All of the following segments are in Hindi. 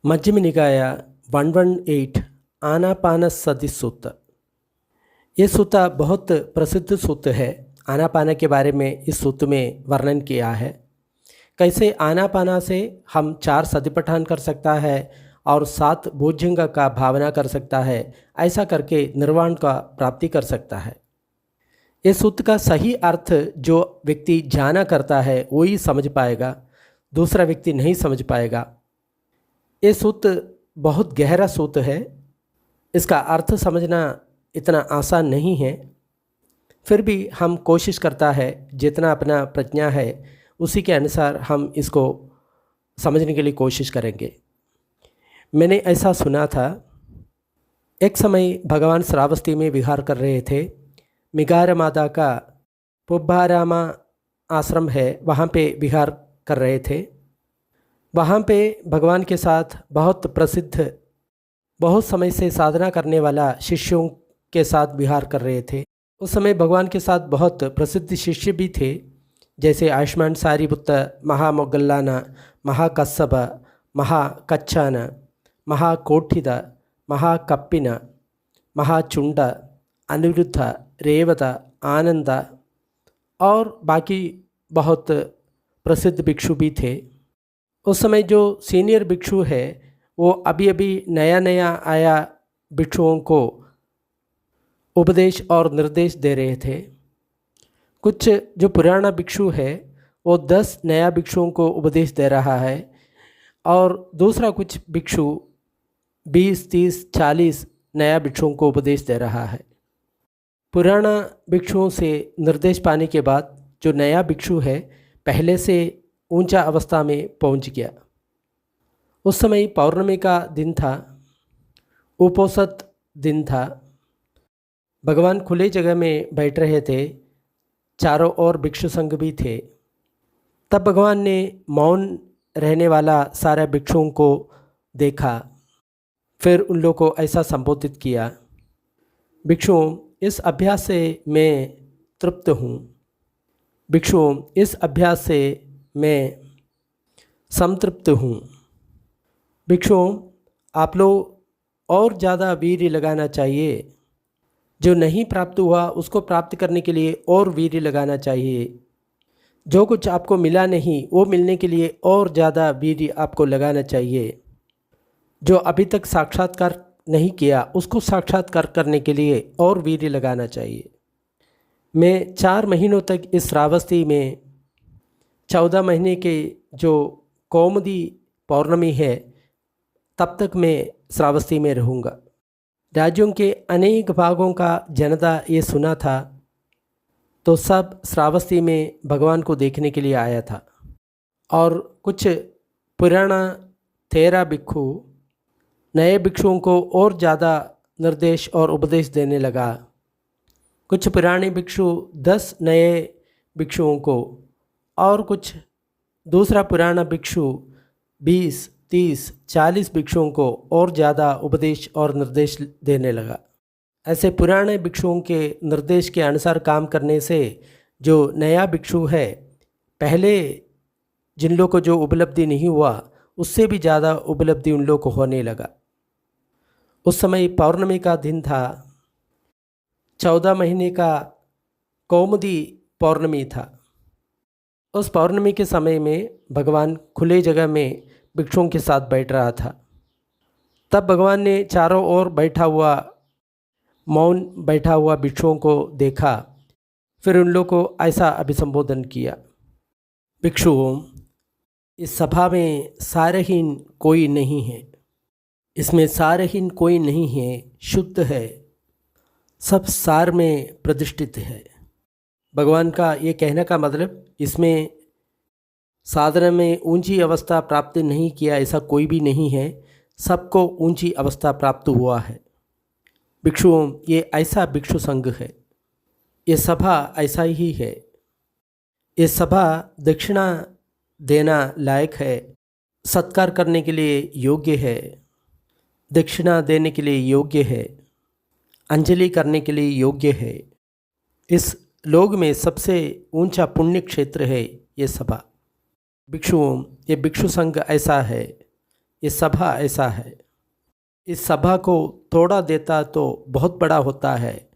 मध्यम निकाय 118 आनापानसति सूत्र। ये सूत्र बहुत प्रसिद्ध सूत्र है। आनापाना के बारे में इस सूत्र में वर्णन किया है। कैसे आनापाना से हम 4 सतिपठान कर सकता है और 7 भुजंग का भावना कर सकता है। ऐसा करके निर्वाण का प्राप्ति कर सकता है। ये सूत्र का सही अर्थ जो व्यक्ति जाना करता है वही समझ पाएगा, दूसरा व्यक्ति नहीं समझ पाएगा। ये सूत्र बहुत गहरा सूत्र है। इसका अर्थ समझना इतना आसान नहीं है। फिर भी हम कोशिश करता है, जितना अपना प्रज्ञा है उसी के अनुसार हम इसको समझने के लिए कोशिश करेंगे। मैंने ऐसा सुना था, एक समय भगवान श्रावस्ती में विहार कर रहे थे। मिगार माता का पुब्बारामा आश्रम है, वहाँ पे विहार कर रहे थे। वहाँ पे भगवान के साथ बहुत प्रसिद्ध, बहुत समय से साधना करने वाला शिष्यों के साथ विहार कर रहे थे। उस समय भगवान के साथ बहुत प्रसिद्ध शिष्य भी थे, जैसे आयुष्मान सारीपुत्र, महामोगल्लाना, महाकस्सप, महाकच्छान, महाकोठिद, महाकप्पिन, महाचुंड, अनिरुद्ध, रेवत, आनंद और बाकी बहुत प्रसिद्ध भिक्षु भी थे। उस समय जो सीनियर भिक्षु है वो अभी अभी नया आया भिक्षुओं को उपदेश और निर्देश दे रहे थे। कुछ जो पुराना भिक्षु है वो 10 नया भिक्षुओं को उपदेश दे रहा है और दूसरा कुछ भिक्षु 20, 30, 40 नया भिक्षुओं को उपदेश दे रहा है। पुराना भिक्षुओं से निर्देश पाने के बाद जो नया भिक्षु है पहले से ऊंचा अवस्था में पहुंच गया। उस समय पौर्णमी का दिन था, उपोषित दिन था। भगवान खुले जगह में बैठ रहे थे, चारों ओर भिक्षु संघ भी थे। तब भगवान ने मौन रहने वाला सारे भिक्षुओं को देखा, फिर उन लोगों को ऐसा संबोधित किया, भिक्षुओं इस अभ्यास से मैं तृप्त हूँ, भिक्षुओं इस अभ्यास से मैं संतृप्त हूँ। भिक्षुओं आप लोग और ज़्यादा वीर्य लगाना चाहिए। जो नहीं प्राप्त हुआ उसको प्राप्त करने के लिए और वीर्य लगाना चाहिए। जो कुछ आपको मिला नहीं वो मिलने के लिए और ज़्यादा वीर्य आपको लगाना चाहिए। जो अभी तक साक्षात्कार नहीं किया उसको साक्षात्कार करने के लिए और वीर्य लगाना चाहिए। मैं 4 महीनों तक इस श्रावस्ती में 14 महीने के जो कौमुदी पौर्णमी है तब तक मैं श्रावस्ती में रहूँगा। राज्यों के अनेक भागों का जनता ये सुना था तो सब श्रावस्ती में भगवान को देखने के लिए आया था। और कुछ पुराना 13 भिक्षु नए भिक्षुओं को और ज़्यादा निर्देश और उपदेश देने लगा। कुछ पुराने भिक्षु 10 नए भिक्षुओं को और कुछ दूसरा पुराना भिक्षु 20, 30, 40 भिक्षुओं को और ज़्यादा उपदेश और निर्देश देने लगा। ऐसे पुराने भिक्षुओं के निर्देश के अनुसार काम करने से जो नया भिक्षु है, पहले जिन लोगों को जो उपलब्धि नहीं हुआ उससे भी ज़्यादा उपलब्धि उन लोगों को होने लगा। उस समय पौर्णमी का दिन था, 14 महीने का कौमुदी पौर्णमी था। उस पौर्णमी के समय में भगवान खुले जगह में भिक्षुओं के साथ बैठ रहा था। तब भगवान ने चारों ओर मौन बैठा हुआ भिक्षुओं को देखा, फिर उन लोगों को ऐसा अभिसंबोधन किया, भिक्षुओं इस सभा में सारहीन कोई नहीं है, इसमें सारहीन कोई नहीं है, शुद्ध है, सब सार में प्रतिष्ठित है। भगवान का ये कहने का मतलब इसमें साधना में ऊंची अवस्था प्राप्त नहीं किया ऐसा कोई भी नहीं है, सबको ऊंची अवस्था प्राप्त हुआ है। भिक्षुओं ये ऐसा भिक्षु संघ है, ये सभा ऐसा ही है। ये सभा दक्षिणा देना लायक है, सत्कार करने के लिए योग्य है, दक्षिणा देने के लिए योग्य है, अंजलि करने के लिए योग्य है। इस लोग में सबसे ऊंचा पुण्य क्षेत्र है ये सभा। भिक्षुओं ये भिक्षु संघ ऐसा है, ये सभा ऐसा है। इस सभा को थोड़ा देता तो बहुत बड़ा होता है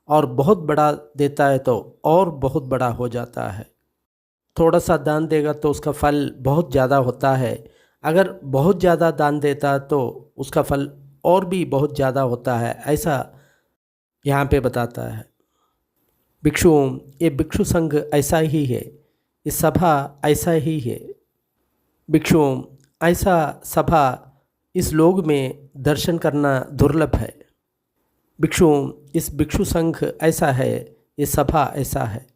और बहुत बड़ा देता है तो और बहुत बड़ा हो जाता है। थोड़ा सा दान देगा तो उसका फल बहुत ज़्यादा होता है, अगर बहुत ज़्यादा दान देता तो उसका फल और भी बहुत ज़्यादा होता है, ऐसा यहाँ पे बताता है। भिक्षुओं, ये भिक्षु संघ ऐसा ही है, ये सभा ऐसा ही है। भिक्षुओं, ऐसा सभा इस लोक में दर्शन करना दुर्लभ है। भिक्षुओं, इस भिक्षु संघ ऐसा है, ये सभा ऐसा है।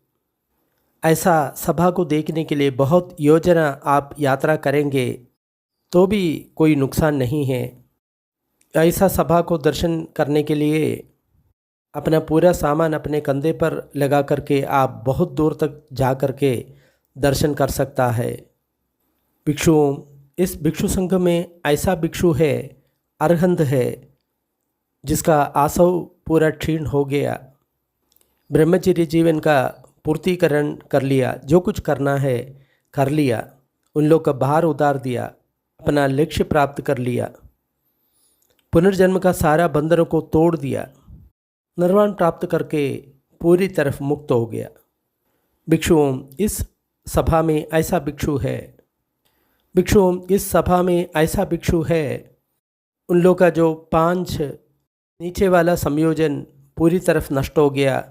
ऐसा सभा को देखने के लिए बहुत योजना आप यात्रा करेंगे तो भी कोई नुकसान नहीं है। ऐसा सभा को दर्शन करने के लिए अपना पूरा सामान अपने कंधे पर लगा करके आप बहुत दूर तक जा करके दर्शन कर सकता है। भिक्षुओं, इस भिक्षु संघ में ऐसा भिक्षु है, अरहंत है, जिसका आसव पूरा क्षीण हो गया, ब्रह्मचर्य जीवन का पूर्तिकरण कर लिया, जो कुछ करना है कर लिया, उन लोग का भार उतार दिया, अपना लक्ष्य प्राप्त कर लिया, पुनर्जन्म का सारा बंधनों को तोड़ दिया, निर्वाण प्राप्त करके पूरी तरफ मुक्त हो गया। भिक्षुओं, इस सभा में ऐसा भिक्षु है। भिक्षुओं, इस सभा में ऐसा भिक्षु है, उन लोग का जो 5 नीचे वाला संयोजन पूरी तरफ नष्ट हो गया,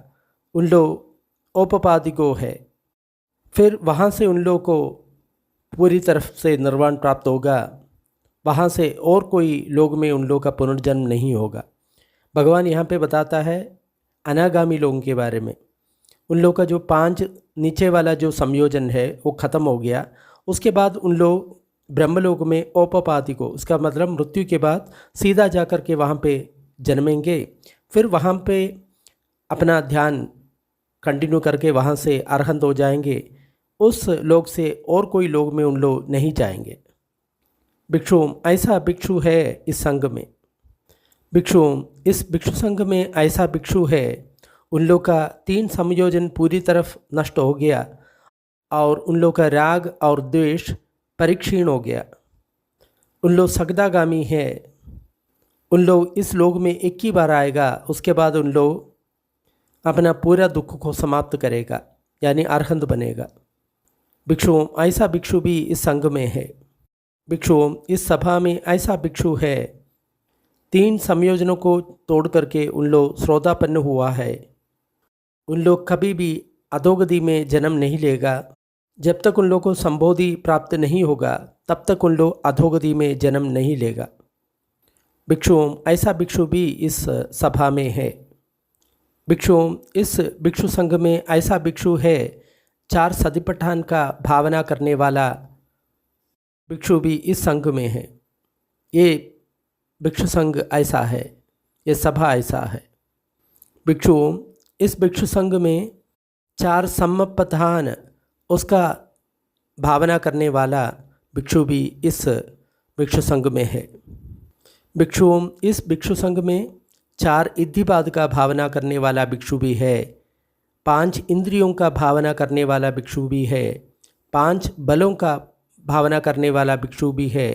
उन लोग औपपादिको है, फिर वहाँ से उन लोग को पूरी तरफ से निर्वाण प्राप्त होगा, वहाँ से और कोई लोग में उन लोग का पुनर्जन्म नहीं होगा। भगवान यहाँ पे बताता है अनागामी लोगों के बारे में। उन लोग का जो 5 नीचे वाला जो संयोजन है वो ख़त्म हो गया, उसके बाद उन लोग ब्रह्मलोक में औपपादिको, उसका मतलब मृत्यु के बाद सीधा जा कर के वहाँ पे जन्मेंगे, फिर वहाँ पे अपना ध्यान कंटिन्यू करके वहाँ से अरहंत हो जाएंगे। उस लोक से और कोई लोक में उन लोग नहीं जाएंगे। भिक्षुओं, ऐसा भिक्षु है इस संघ में। भिक्षुओं, इस भिक्षु संघ में ऐसा भिक्षु है, उन लोग का 3 संयोजन पूरी तरफ नष्ट हो गया और उन लोग का राग और द्वेष परिक्षीण हो गया। उन लोग सगदागामी है, उन लोग इस लोक में एक ही बार आएगा, उसके बाद उन लोग अपना पूरा दुख को समाप्त करेगा, यानी अरहंत बनेगा। भिक्षुओं, ऐसा भिक्षु भी इस संघ में है। भिक्षुओं, इस सभा में ऐसा भिक्षु है, 3 संयोजनों को तोड़ करके उन लोग श्रोतापन्न हुआ है। उन लोग कभी भी अधोगति में जन्म नहीं लेगा। जब तक उन लोग को संबोधि प्राप्त नहीं होगा तब तक उन लोग अधोगति में जन्म नहीं लेगा। भिक्षुओं, ऐसा भिक्षु भी इस सभा में है। भिक्षुओं, इस भिक्षु संघ में ऐसा भिक्षु है, 4 सतिपट्ठान का भावना करने वाला भिक्षु भी इस संघ में है। ये भिक्षु संघ ऐसा है, ये सभा ऐसा है। भिक्षुओं, इस भिक्षु संघ में 4 सम्मपधान उसका भावना करने वाला भिक्षु भी इस भिक्षु संघ में है। भिक्षुओं, इस भिक्षु संघ में 4 इद्धिपाद का भावना करने वाला भिक्षु भी है, 5 इंद्रियों का भावना करने वाला भिक्षु भी है, 5 बलों का भावना करने वाला भिक्षु भी है,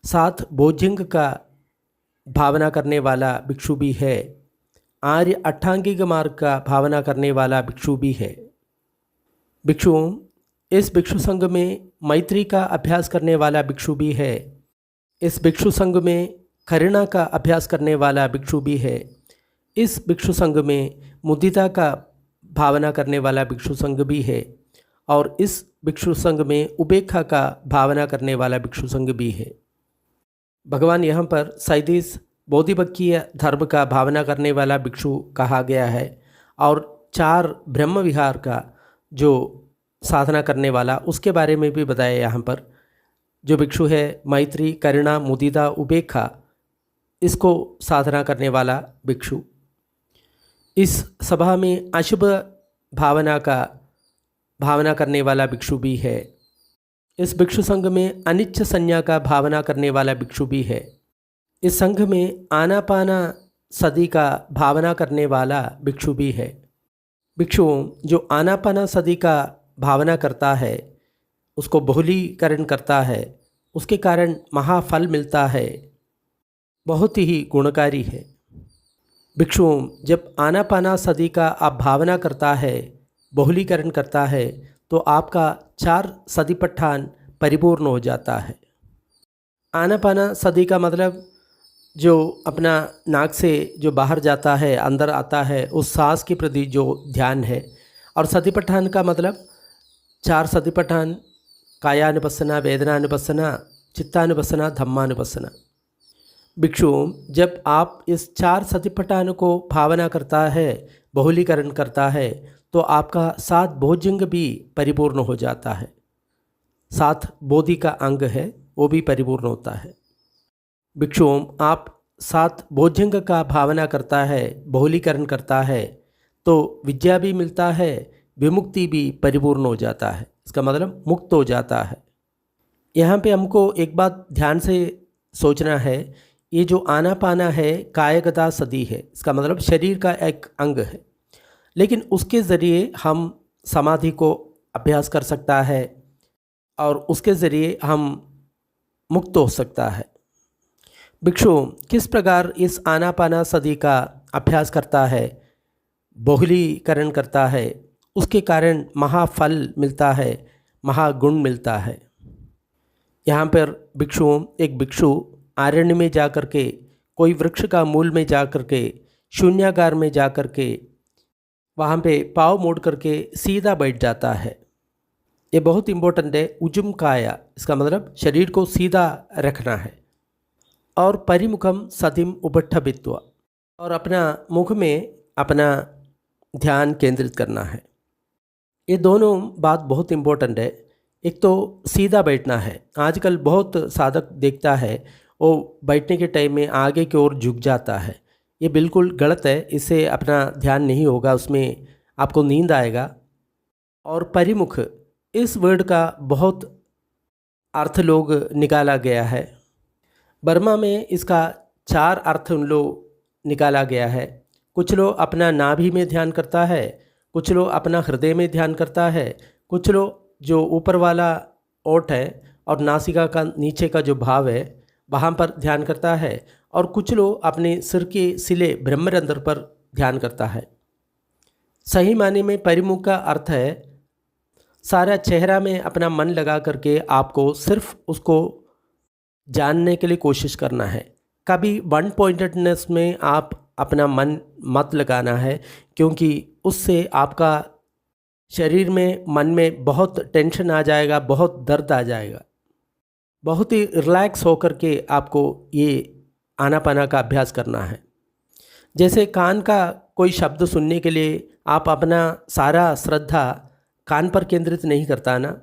7 भोजंग का भावना करने वाला भिक्षु भी है, आर्य अष्टांगिक मार्ग का भावना करने वाला भिक्षु भी है। भिक्षुओं, इस भिक्षु संघ में मैत्री का अभ्यास करने वाला भिक्षु भी है। इस भिक्षु संघ में करुणा का अभ्यास करने वाला भिक्षु भी है। इस भिक्षु संघ में मुदिता का भावना करने वाला भिक्षु संघ भी है और इस भिक्षु संघ में उपेक्षा का भावना करने वाला भिक्षु संघ भी है। भगवान यहाँ पर 37 बोधिबक्कीय धर्म का भावना करने वाला भिक्षु कहा गया है और 4 ब्रह्म विहार का जो साधना करने वाला उसके बारे में भी बताया। यहाँ पर जो भिक्षु है मैत्री, करुणा, मुदिता, उपेक्षा, इसको साधना करने वाला भिक्षु। इस सभा में अशुभ भावना का भावना करने वाला भिक्षु भी है। इस भिक्षु संघ में अनिच्छ संज्ञा का भावना करने वाला भिक्षु भी है। इस संघ में आनापाना सदी का भावना करने वाला भिक्षु भी है। भिक्षुओं, जो आनापाना सदी का भावना करता है, उसको बहुलीकरण करता है, उसके कारण महाफल मिलता है, बहुत ही गुणकारी है। भिक्षुओं, जब आनापानासति का आप भावना करता है, बहुलीकरण करता है, तो आपका 4 सतिपट्ठान परिपूर्ण हो जाता है। आनापानासति का मतलब जो अपना नाक से जो बाहर जाता है अंदर आता है, उस सांस के प्रति जो ध्यान है। और सतिपट्ठान का मतलब 4 सतिपट्ठान, कायानुपස්සना, वेदनानुपස්සना, चित्तानुपස්සना, धम्मानुपස්සना। भिक्षुओं, जब आप इस 4 सतिपट्ठान को भावना करता है, बहुलीकरण करता है, तो आपका 7 भोजंग भी परिपूर्ण हो जाता है। 7 बोधि का अंग है, वो भी परिपूर्ण होता है। भिक्षुओं, आप 7 भोजंग का भावना करता है, बहुलीकरण करता है, तो विद्या भी मिलता है, विमुक्ति भी परिपूर्ण हो जाता है। इसका मतलब मुक्त हो जाता है। यहाँ पे हमको एक बात ध्यान से सोचना है, ये जो आनापाना है कायगता सति है, इसका मतलब शरीर का एक अंग है, लेकिन उसके ज़रिए हम समाधि को अभ्यास कर सकता है और उसके ज़रिए हम मुक्त हो सकता है। भिक्षु किस प्रकार इस आनापानासति का अभ्यास करता है, बहुलीकरण करता है, उसके कारण महाफल मिलता है, महागुण मिलता है। यहाँ पर भिक्षुओं, एक भिक्षु आरण्य में जा कर के, कोई वृक्ष का मूल में जा कर के, शून्यागार में जा कर के, वहाँ पे पाँव मोड़ करके सीधा बैठ जाता है। ये बहुत इम्पोर्टेंट है। उजुम काया, इसका मतलब शरीर को सीधा रखना है। और परिमुखम सतिम उपट्ठभित्वा, और अपना मुख में अपना ध्यान केंद्रित करना है। ये दोनों बात बहुत इम्पोर्टेंट है। एक तो सीधा बैठना है। आजकल बहुत साधक देखता है वो बैठने के टाइम में आगे की ओर झुक जाता है। ये बिल्कुल गलत है। इससे अपना ध्यान नहीं होगा, उसमें आपको नींद आएगा। और परिमुख, इस वर्ड का बहुत अर्थ लोग निकाला गया है। बर्मा में इसका 4 अर्थ उन लोग निकाला गया है। कुछ लोग अपना नाभि में ध्यान करता है, कुछ लोग अपना हृदय में ध्यान करता है, कुछ लोग जो ऊपर वाला ओठ है और नासिका का नीचे का जो भाव है वहाँ पर ध्यान करता है, और कुछ लोग अपने सिर के सिले ब्रह्मरंध्र पर ध्यान करता है। सही माने में परिमुख का अर्थ है सारा चेहरा में अपना मन लगा करके आपको सिर्फ उसको जानने के लिए कोशिश करना है। कभी वन पॉइंटेडनेस में आप अपना मन मत लगाना है, क्योंकि उससे आपका शरीर में, मन में बहुत टेंशन आ जाएगा, बहुत दर्द आ जाएगा। बहुत ही रिलैक्स होकर के आपको ये आनापाना का अभ्यास करना है। जैसे कान का कोई शब्द सुनने के लिए आप अपना सारा श्रद्धा कान पर केंद्रित नहीं करता ना।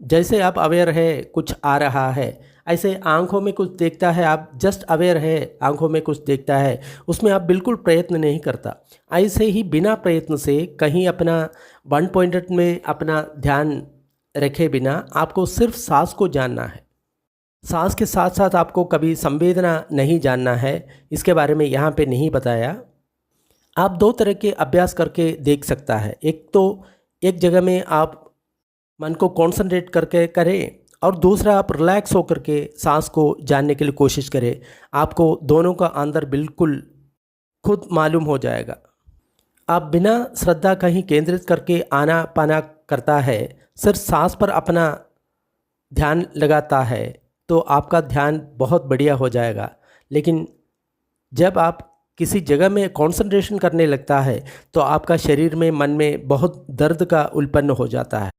जैसे आप अवेयर है कुछ आ रहा है, ऐसे आंखों में कुछ देखता है, आप जस्ट अवेयर है आंखों में कुछ देखता है, उसमें आप बिल्कुल प्रयत्न नहीं करता। ऐसे ही बिना प्रयत्न से कहीं अपना वन पॉइंटेड में अपना ध्यान रखे बिना आपको सिर्फ सांस को जानना है। सांस के साथ साथ आपको कभी संवेदना नहीं जानना है, इसके बारे में यहाँ पे नहीं बताया। आप 2 तरह के अभ्यास करके देख सकता है। एक तो एक जगह में आप मन को कॉन्सेंट्रेट करके करें, और दूसरा आप रिलैक्स होकर के सांस को जानने के लिए कोशिश करें। आपको दोनों का अंदर बिल्कुल खुद मालूम हो जाएगा। आप बिना श्रद्धा कहीं केंद्रित करके आनापाना करता है, सिर्फ सांस पर अपना ध्यान लगाता है, तो आपका ध्यान बहुत बढ़िया हो जाएगा। लेकिन जब आप किसी जगह में कंसंट्रेशन करने लगता है तो आपका शरीर में, मन में बहुत दर्द का उत्पन्न हो जाता है,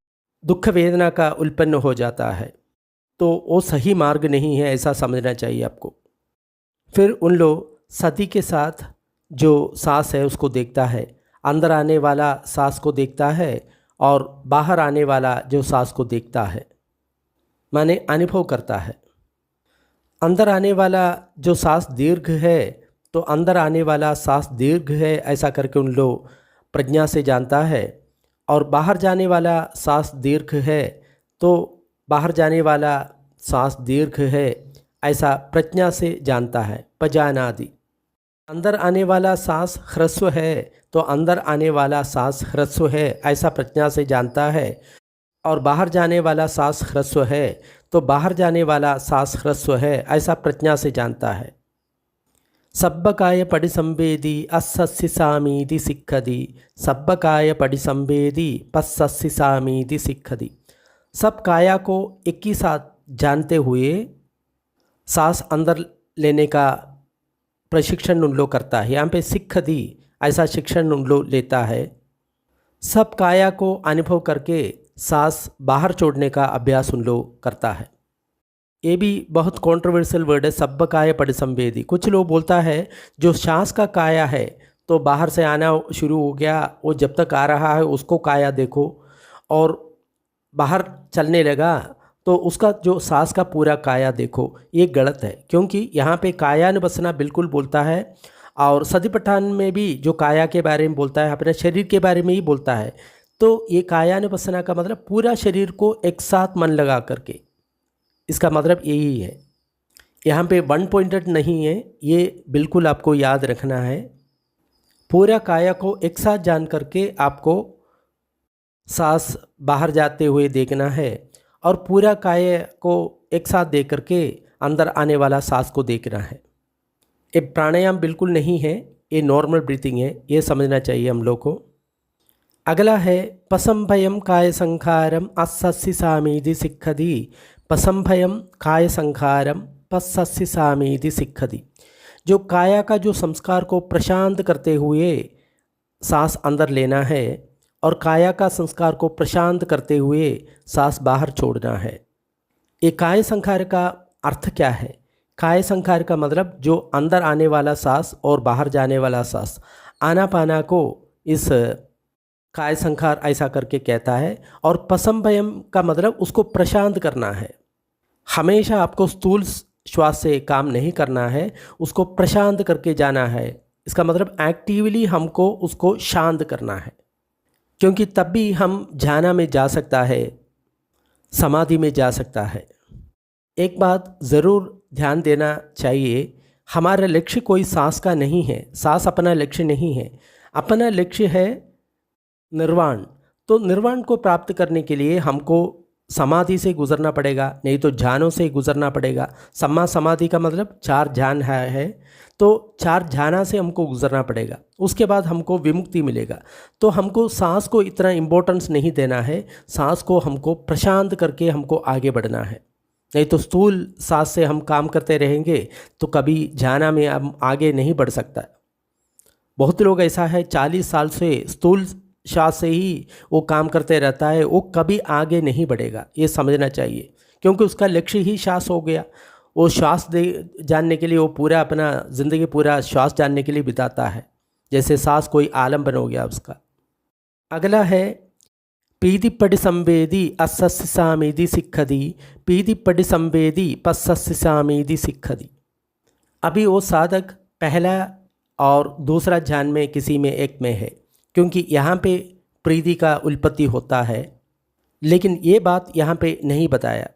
दुख वेदना का उत्पन्न हो जाता है। तो वो सही मार्ग नहीं है, ऐसा समझना चाहिए आपको। फिर उन लोग सति के साथ जो सांस है उसको देखता है, अंदर आने वाला सांस को देखता है और बाहर आने वाला जो सांस को देखता है, माने अनुभव करता है। अंदर आने वाला जो सांस दीर्घ है तो अंदर आने वाला सांस दीर्घ है, ऐसा करके उन लोग प्रज्ञा से जानता है। और बाहर जाने वाला सांस दीर्घ है तो बाहर जाने वाला सांस दीर्घ है, ऐसा प्रज्ञा से जानता है, पजानादि। अंदर आने वाला सांस ह्रस्व है तो अंदर आने वाला सांस ह्रस्व है, ऐसा प्रज्ञा से जानता है। और बाहर जाने वाला सांस ह्रस्व है तो बाहर जाने वाला सांस ह्रस्व है ऐसा प्रज्ञा से जानता है। सब्बकाय पडिसंवेदी अस्सस्य सामीति सिक्खति, सब्बकाय पडिसंवेदी पस्सस्य सामीति सिक्खति। सब काया को एक ही साथ जानते हुए सांस अंदर लेने का प्रशिक्षण उन लोग करता है। यहाँ पे सिक्खति ऐसा शिक्षण उन लोग लेता है। सब काया को अनुभव करके सांस बाहर छोड़ने का अभ्यास उन लोग करता है। ये भी बहुत कंट्रोवर्शियल वर्ड है, सब्बकाय पडिसंवेदी। कुछ लोग बोलता है जो सांस का काया है तो बाहर से आना शुरू हो गया, वो जब तक आ रहा है उसको काया देखो, और बाहर चलने लगा तो उसका जो सांस का पूरा काया देखो। ये गलत है, क्योंकि यहाँ पे कायानुपස්සना बिल्कुल बोलता है, और सतिपट्ठान में भी जो काया के बारे में बोलता है अपने शरीर के बारे में ही बोलता है। तो ये कायानुपස්සना का मतलब पूरा शरीर को एक साथ मन लगा करके, इसका मतलब यही है। यहाँ पे वन पॉइंटेड नहीं है, ये बिल्कुल आपको याद रखना है। पूरा काया को एक साथ जान करके आपको सांस बाहर जाते हुए देखना है, और पूरा काया को एक साथ देख करके अंदर आने वाला सांस को देखना है। ये प्राणायाम बिल्कुल नहीं है, ये नॉर्मल ब्रीथिंग है, ये समझना चाहिए हम लोग को। अगला है पसंभयम काय संखारम अस्सस्य सामीति सिक्खति, पसंभयम काय संखारम पस्सस्य सामीति सिक्खति। जो काया का जो संस्कार को प्रशांत करते हुए सांस अंदर लेना है, और काया का संस्कार को प्रशांत करते हुए सांस बाहर छोड़ना है। ये काय संखार का अर्थ क्या है? काय संखार का मतलब जो अंदर आने वाला सांस और बाहर जाने वाला सांस, आनापाना को इस काय संखार ऐसा करके कहता है। और पसंभयम का मतलब उसको प्रशांत करना है। हमेशा आपको स्थूल श्वास से काम नहीं करना है, उसको प्रशांत करके जाना है। इसका मतलब एक्टिवली हमको उसको शांत करना है, क्योंकि तब भी हम ध्यान में जा सकता है, समाधि में जा सकता है। एक बात ज़रूर ध्यान देना चाहिए, हमारा लक्ष्य कोई सांस का नहीं है, सांस अपना लक्ष्य नहीं है। अपना लक्ष्य है निर्वाण। तो निर्वाण को प्राप्त करने के लिए हमको समाधि से गुजरना पड़ेगा, नहीं तो ध्यानों से गुजरना पड़ेगा। सम्मा समाधि का मतलब 4 ध्यान है, तो 4 ध्यान से हमको गुजरना पड़ेगा, उसके बाद हमको विमुक्ति मिलेगा। तो हमको सांस को इतना इम्पोर्टेंस नहीं देना है, सांस को हमको प्रशांत करके हमको आगे बढ़ना है। नहीं तो स्थूल सांस से हम काम करते रहेंगे तो कभी ध्यान में हम आगे नहीं बढ़ सकता। बहुत लोग ऐसा है 40 साल से स्थूल श्वास से ही वो काम करते रहता है, वो कभी आगे नहीं बढ़ेगा, ये समझना चाहिए। क्योंकि उसका लक्ष्य ही श्वास हो गया। वो श्वास जानने के लिए वो पूरा अपना ज़िंदगी पूरा श्वास जानने के लिए बिताता है, जैसे सांस कोई आलम्बन हो गया उसका। अगला है पीति पडिसंवेदी अस्सस्य सामीति सिक्खति, पीति पडिसंवेदी पस्सस्य सामीति सिक्खति। अभी वो साधक पहला और दूसरा ध्यान में किसी में एक में है, क्योंकि यहाँ पे प्रीति का उत्पत्ति होता है, लेकिन ये बात यहाँ पे नहीं बताया।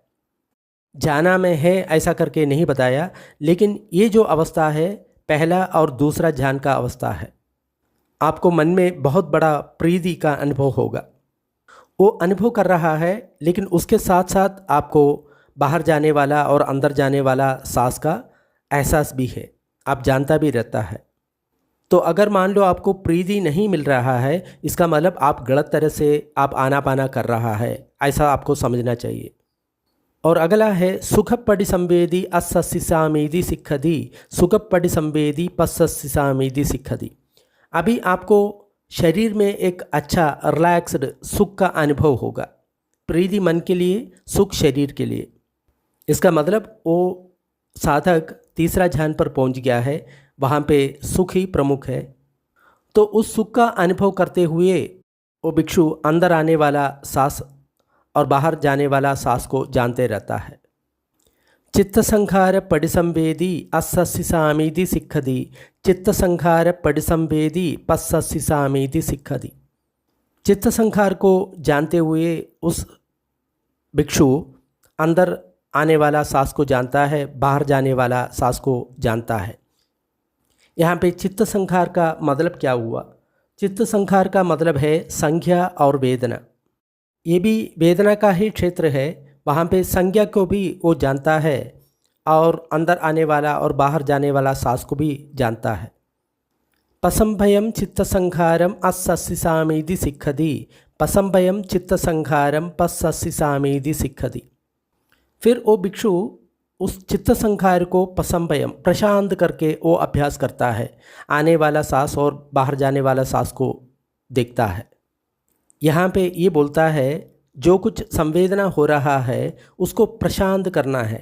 जाना में है ऐसा करके नहीं बताया, लेकिन ये जो अवस्था है पहला और दूसरा ध्यान का अवस्था है। आपको मन में बहुत बड़ा प्रीति का अनुभव होगा, वो अनुभव कर रहा है, लेकिन उसके साथ साथ आपको बाहर जाने वाला और अंदर जाने वाला सांस का एहसास भी है, आप जानता भी रहता है। तो अगर मान लो आपको प्रीति नहीं मिल रहा है, इसका मतलब आप गलत तरह से आप आनापाना कर रहा है, ऐसा आपको समझना चाहिए। और अगला है सुख पडिसंवेदी अस्सस्य सामीति सिक्खति, सुख पडिसंवेदी पस्सस्य सामीति सिक्खति। अभी आपको शरीर में एक अच्छा रिलैक्स्ड सुख का अनुभव होगा। प्रीति मन के लिए, सुख शरीर के लिए। इसका मतलब वो साधक तीसरा ध्यान पर पहुंच गया है, वहाँ पे सुख ही प्रमुख है। तो उस सुख का अनुभव करते हुए वो भिक्षु अंदर आने वाला सांस और बाहर जाने वाला सांस को जानते रहता है। चित्त संखार पडिसंवेदी अस्सस्य सामीति सिक्खति, चित्त संखार पडिसंवेदी पस्सस्य सामीति सिक्खति। चित्त संखार को जानते हुए उस भिक्षु अंदर आने वाला सांस को जानता है, बाहर जाने वाला सांस को जानता है। यहाँ पे चित्त संखार का मतलब क्या हुआ? चित्त संखार का मतलब है संज्ञा और वेदना। ये भी वेदना का ही क्षेत्र है, वहाँ पे संज्ञा को भी वो जानता है और अंदर आने वाला और बाहर जाने वाला सांस को भी जानता है। पसंभयम चित्तसंहारम अस्ससिसामीति सिक्खति, पसंभयम चित्तसंहारम पस्ससिसामीति सिक्खति। फिर वो भिक्षु उस चित्त संहार को पसंभयम प्रशांत करके वो अभ्यास करता है, आने वाला सांस और बाहर जाने वाला सांस को देखता है। यहाँ पे ये बोलता है जो कुछ संवेदना हो रहा है उसको प्रशांत करना है,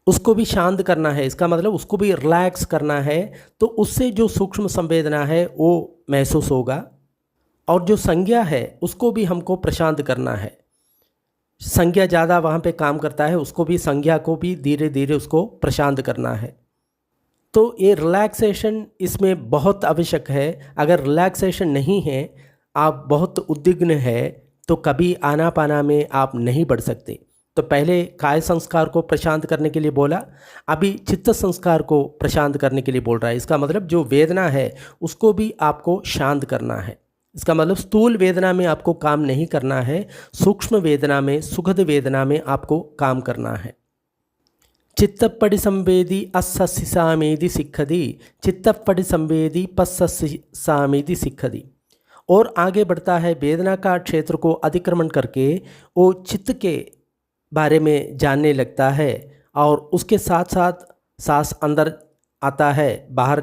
उसको भी शांत करना है। इसका मतलब उसको भी रिलैक्स करना है, तो उससे जो सूक्ष्म संवेदना है वो महसूस होगा। और जो संज्ञा है उसको भी हमको प्रशांत करना है। संज्ञा ज़्यादा वहाँ पे काम करता है, उसको भी संज्ञा को भी धीरे धीरे उसको प्रशांत करना है। तो ये रिलैक्सेशन इसमें बहुत आवश्यक है। अगर रिलैक्सेशन नहीं है, आप बहुत उद्विग्न है, तो कभी आनापाना में आप नहीं बढ़ सकते। तो पहले काय संस्कार को प्रशांत करने के लिए बोला, अभी चित्त संस्कार को प्रशांत करने के लिए बोल रहा है। इसका मतलब जो वेदना है उसको भी आपको शांत करना है। इसका मतलब स्थूल वेदना में आपको काम नहीं करना है, सूक्ष्म वेदना में, सुखद वेदना में आपको काम करना है। चित्तपटि संवेदी अस्ससिसामीति सिक्खति, चित्तपटि संवेदी पस्ससिसामीति सिक्खति। और आगे बढ़ता है, वेदना का क्षेत्र को अतिक्रमण करके वो चित्त के बारे में जानने लगता है और उसके साथ साथ सांस अंदर आता है, बाहर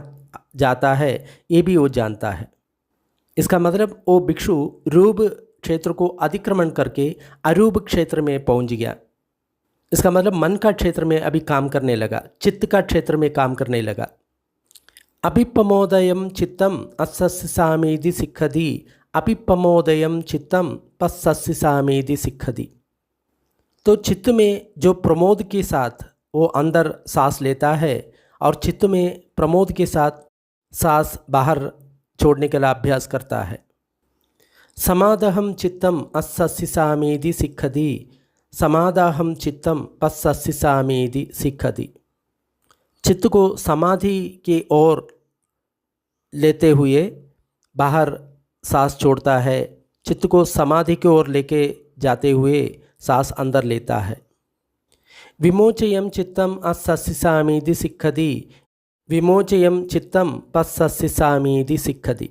जाता है, ये भी वो जानता है। इसका मतलब वो भिक्षु रूप क्षेत्र को अतिक्रमण करके अरूप क्षेत्र में पहुंच गया। इसका मतलब मन का क्षेत्र में अभी काम करने लगा, चित्त का क्षेत्र में काम करने लगा। अभिप्रमोदयम चित्तम अस्ससिसामीति सिक्खति, अभिप्रमोदयम चित्तम पस्ससिसामीति सिक्खति। तो चित्त में जो प्रमोद के साथ वो अंदर सांस लेता है और चित्त में प्रमोद के साथ सांस बाहर छोड़ने के लिए अभ्यास करता है। समादहम चित्तम अस्ससिसामीति सिक्खति, समादाहम चित्तम पस्ससिसामीति सिक्खति। चित्त को समाधि की ओर लेते हुए बाहर सांस छोड़ता है, चित्त को समाधि की ओर लेके जाते हुए सांस अंदर लेता है। विमोचयम चित्तम अस्ससिसामीति सिक्खति, विमोचयम चित्तम पस्ससिसामीति सिक्खति।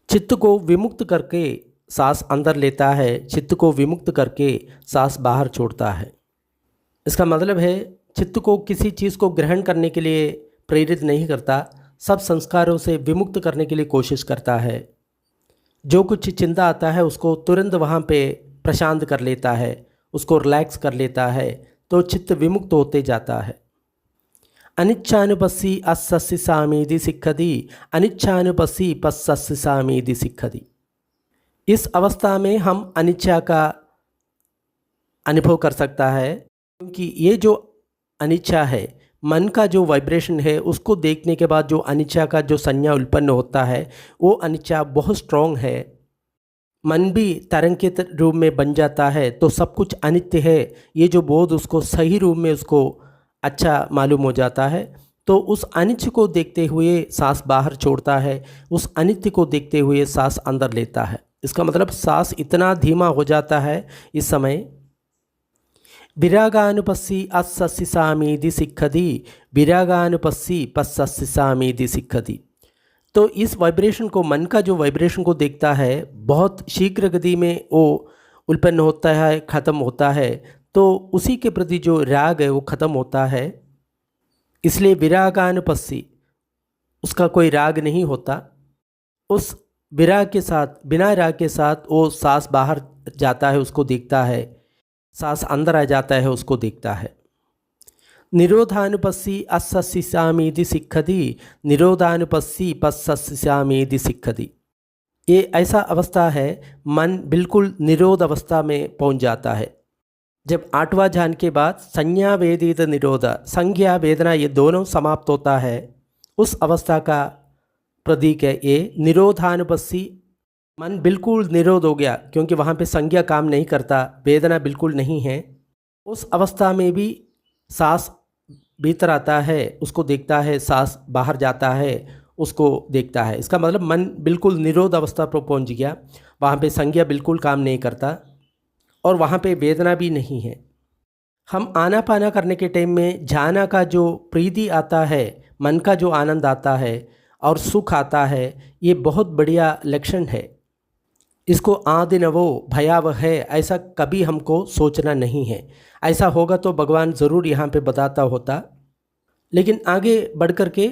चित्त को विमुक्त करके सांस अंदर लेता है, चित्त को विमुक्त करके सांस बाहर छोड़ता है। इसका मतलब है चित्त को किसी चीज़ को ग्रहण करने के लिए प्रेरित नहीं करता, सब संस्कारों से विमुक्त करने के लिए कोशिश करता है। जो कुछ चिंता आता है उसको तुरंत वहाँ पे प्रशांत कर लेता है, उसको रिलैक्स कर लेता है, तो चित्त विमुक्त होते जाता है। अनिच्छानुपस्सी अस्ससिसामीति सिक्खति, अनिच्छानुपस्सी पस्ससिसामीति सिक्खति। इस अवस्था में हम अनिच्छा का अनुभव कर सकता है, क्योंकि ये जो अनिच्छा है, मन का जो वाइब्रेशन है, उसको देखने के बाद जो अनिच्छा का जो संज्ञा उत्पन्न होता है, वो अनिच्छा बहुत स्ट्रॉन्ग है। मन भी तरंगित रूप में बन जाता है, तो सब कुछ अनित्य है, ये जो बोध उसको सही रूप में उसको अच्छा मालूम हो जाता है। तो उस अनित्य को देखते हुए सांस बाहर छोड़ता है, उस अनित्य को देखते हुए सांस अंदर लेता है। इसका मतलब सांस इतना धीमा हो जाता है इस समय। विरागानुपस्सी अस्ससिसामीति सिक्खति, विरागानुपस्सी पस्ससिसामीति सिक्खति। तो इस वाइब्रेशन को, मन का जो वाइब्रेशन को देखता है, बहुत शीघ्र गति में वो उत्पन्न होता है, ख़त्म होता है, तो उसी के प्रति जो राग है वो ख़त्म होता है। इसलिए विरागानुपस्सी, उसका कोई राग नहीं होता। उस विराग के साथ, बिना राग के साथ वो सांस बाहर जाता है उसको देखता है, सांस अंदर आ जाता है उसको देखता है। निरोधानुपस्सी अस्ससिसामीति सिक्खति, निरोधानुपस्सी पस्ससिसामीति सिक्खति। ये ऐसा अवस्था है, मन बिल्कुल निरोध अवस्था में पहुंच जाता है। जब 8वां ध्यान के बाद संज्ञा वेदित निरोध, संज्ञा वेदना ये दोनों समाप्त होता है, उस अवस्था का प्रतीक है ये निरोधानुपस्सी। मन बिल्कुल निरोध हो गया, क्योंकि वहाँ पे संज्ञा काम नहीं करता, वेदना बिल्कुल नहीं है। उस अवस्था में भी सांस भीतर आता है, उसको देखता है, सांस बाहर जाता है, उसको देखता है। इसका मतलब मन बिल्कुल निरोध अवस्था पर पहुँच गया, वहाँ पे संज्ञा बिल्कुल काम नहीं करता और वहाँ पे वेदना भी नहीं है। हम आनापाना करने के टाइम में जाना का जो प्रीति आता है, मन का जो आनंद आता है और सुख आता है, ये बहुत बढ़िया लक्षण है। इसको आदिनवो भयावह है ऐसा कभी हमको सोचना नहीं है। ऐसा होगा तो भगवान ज़रूर यहाँ पे बताता होता, लेकिन आगे बढ़ कर के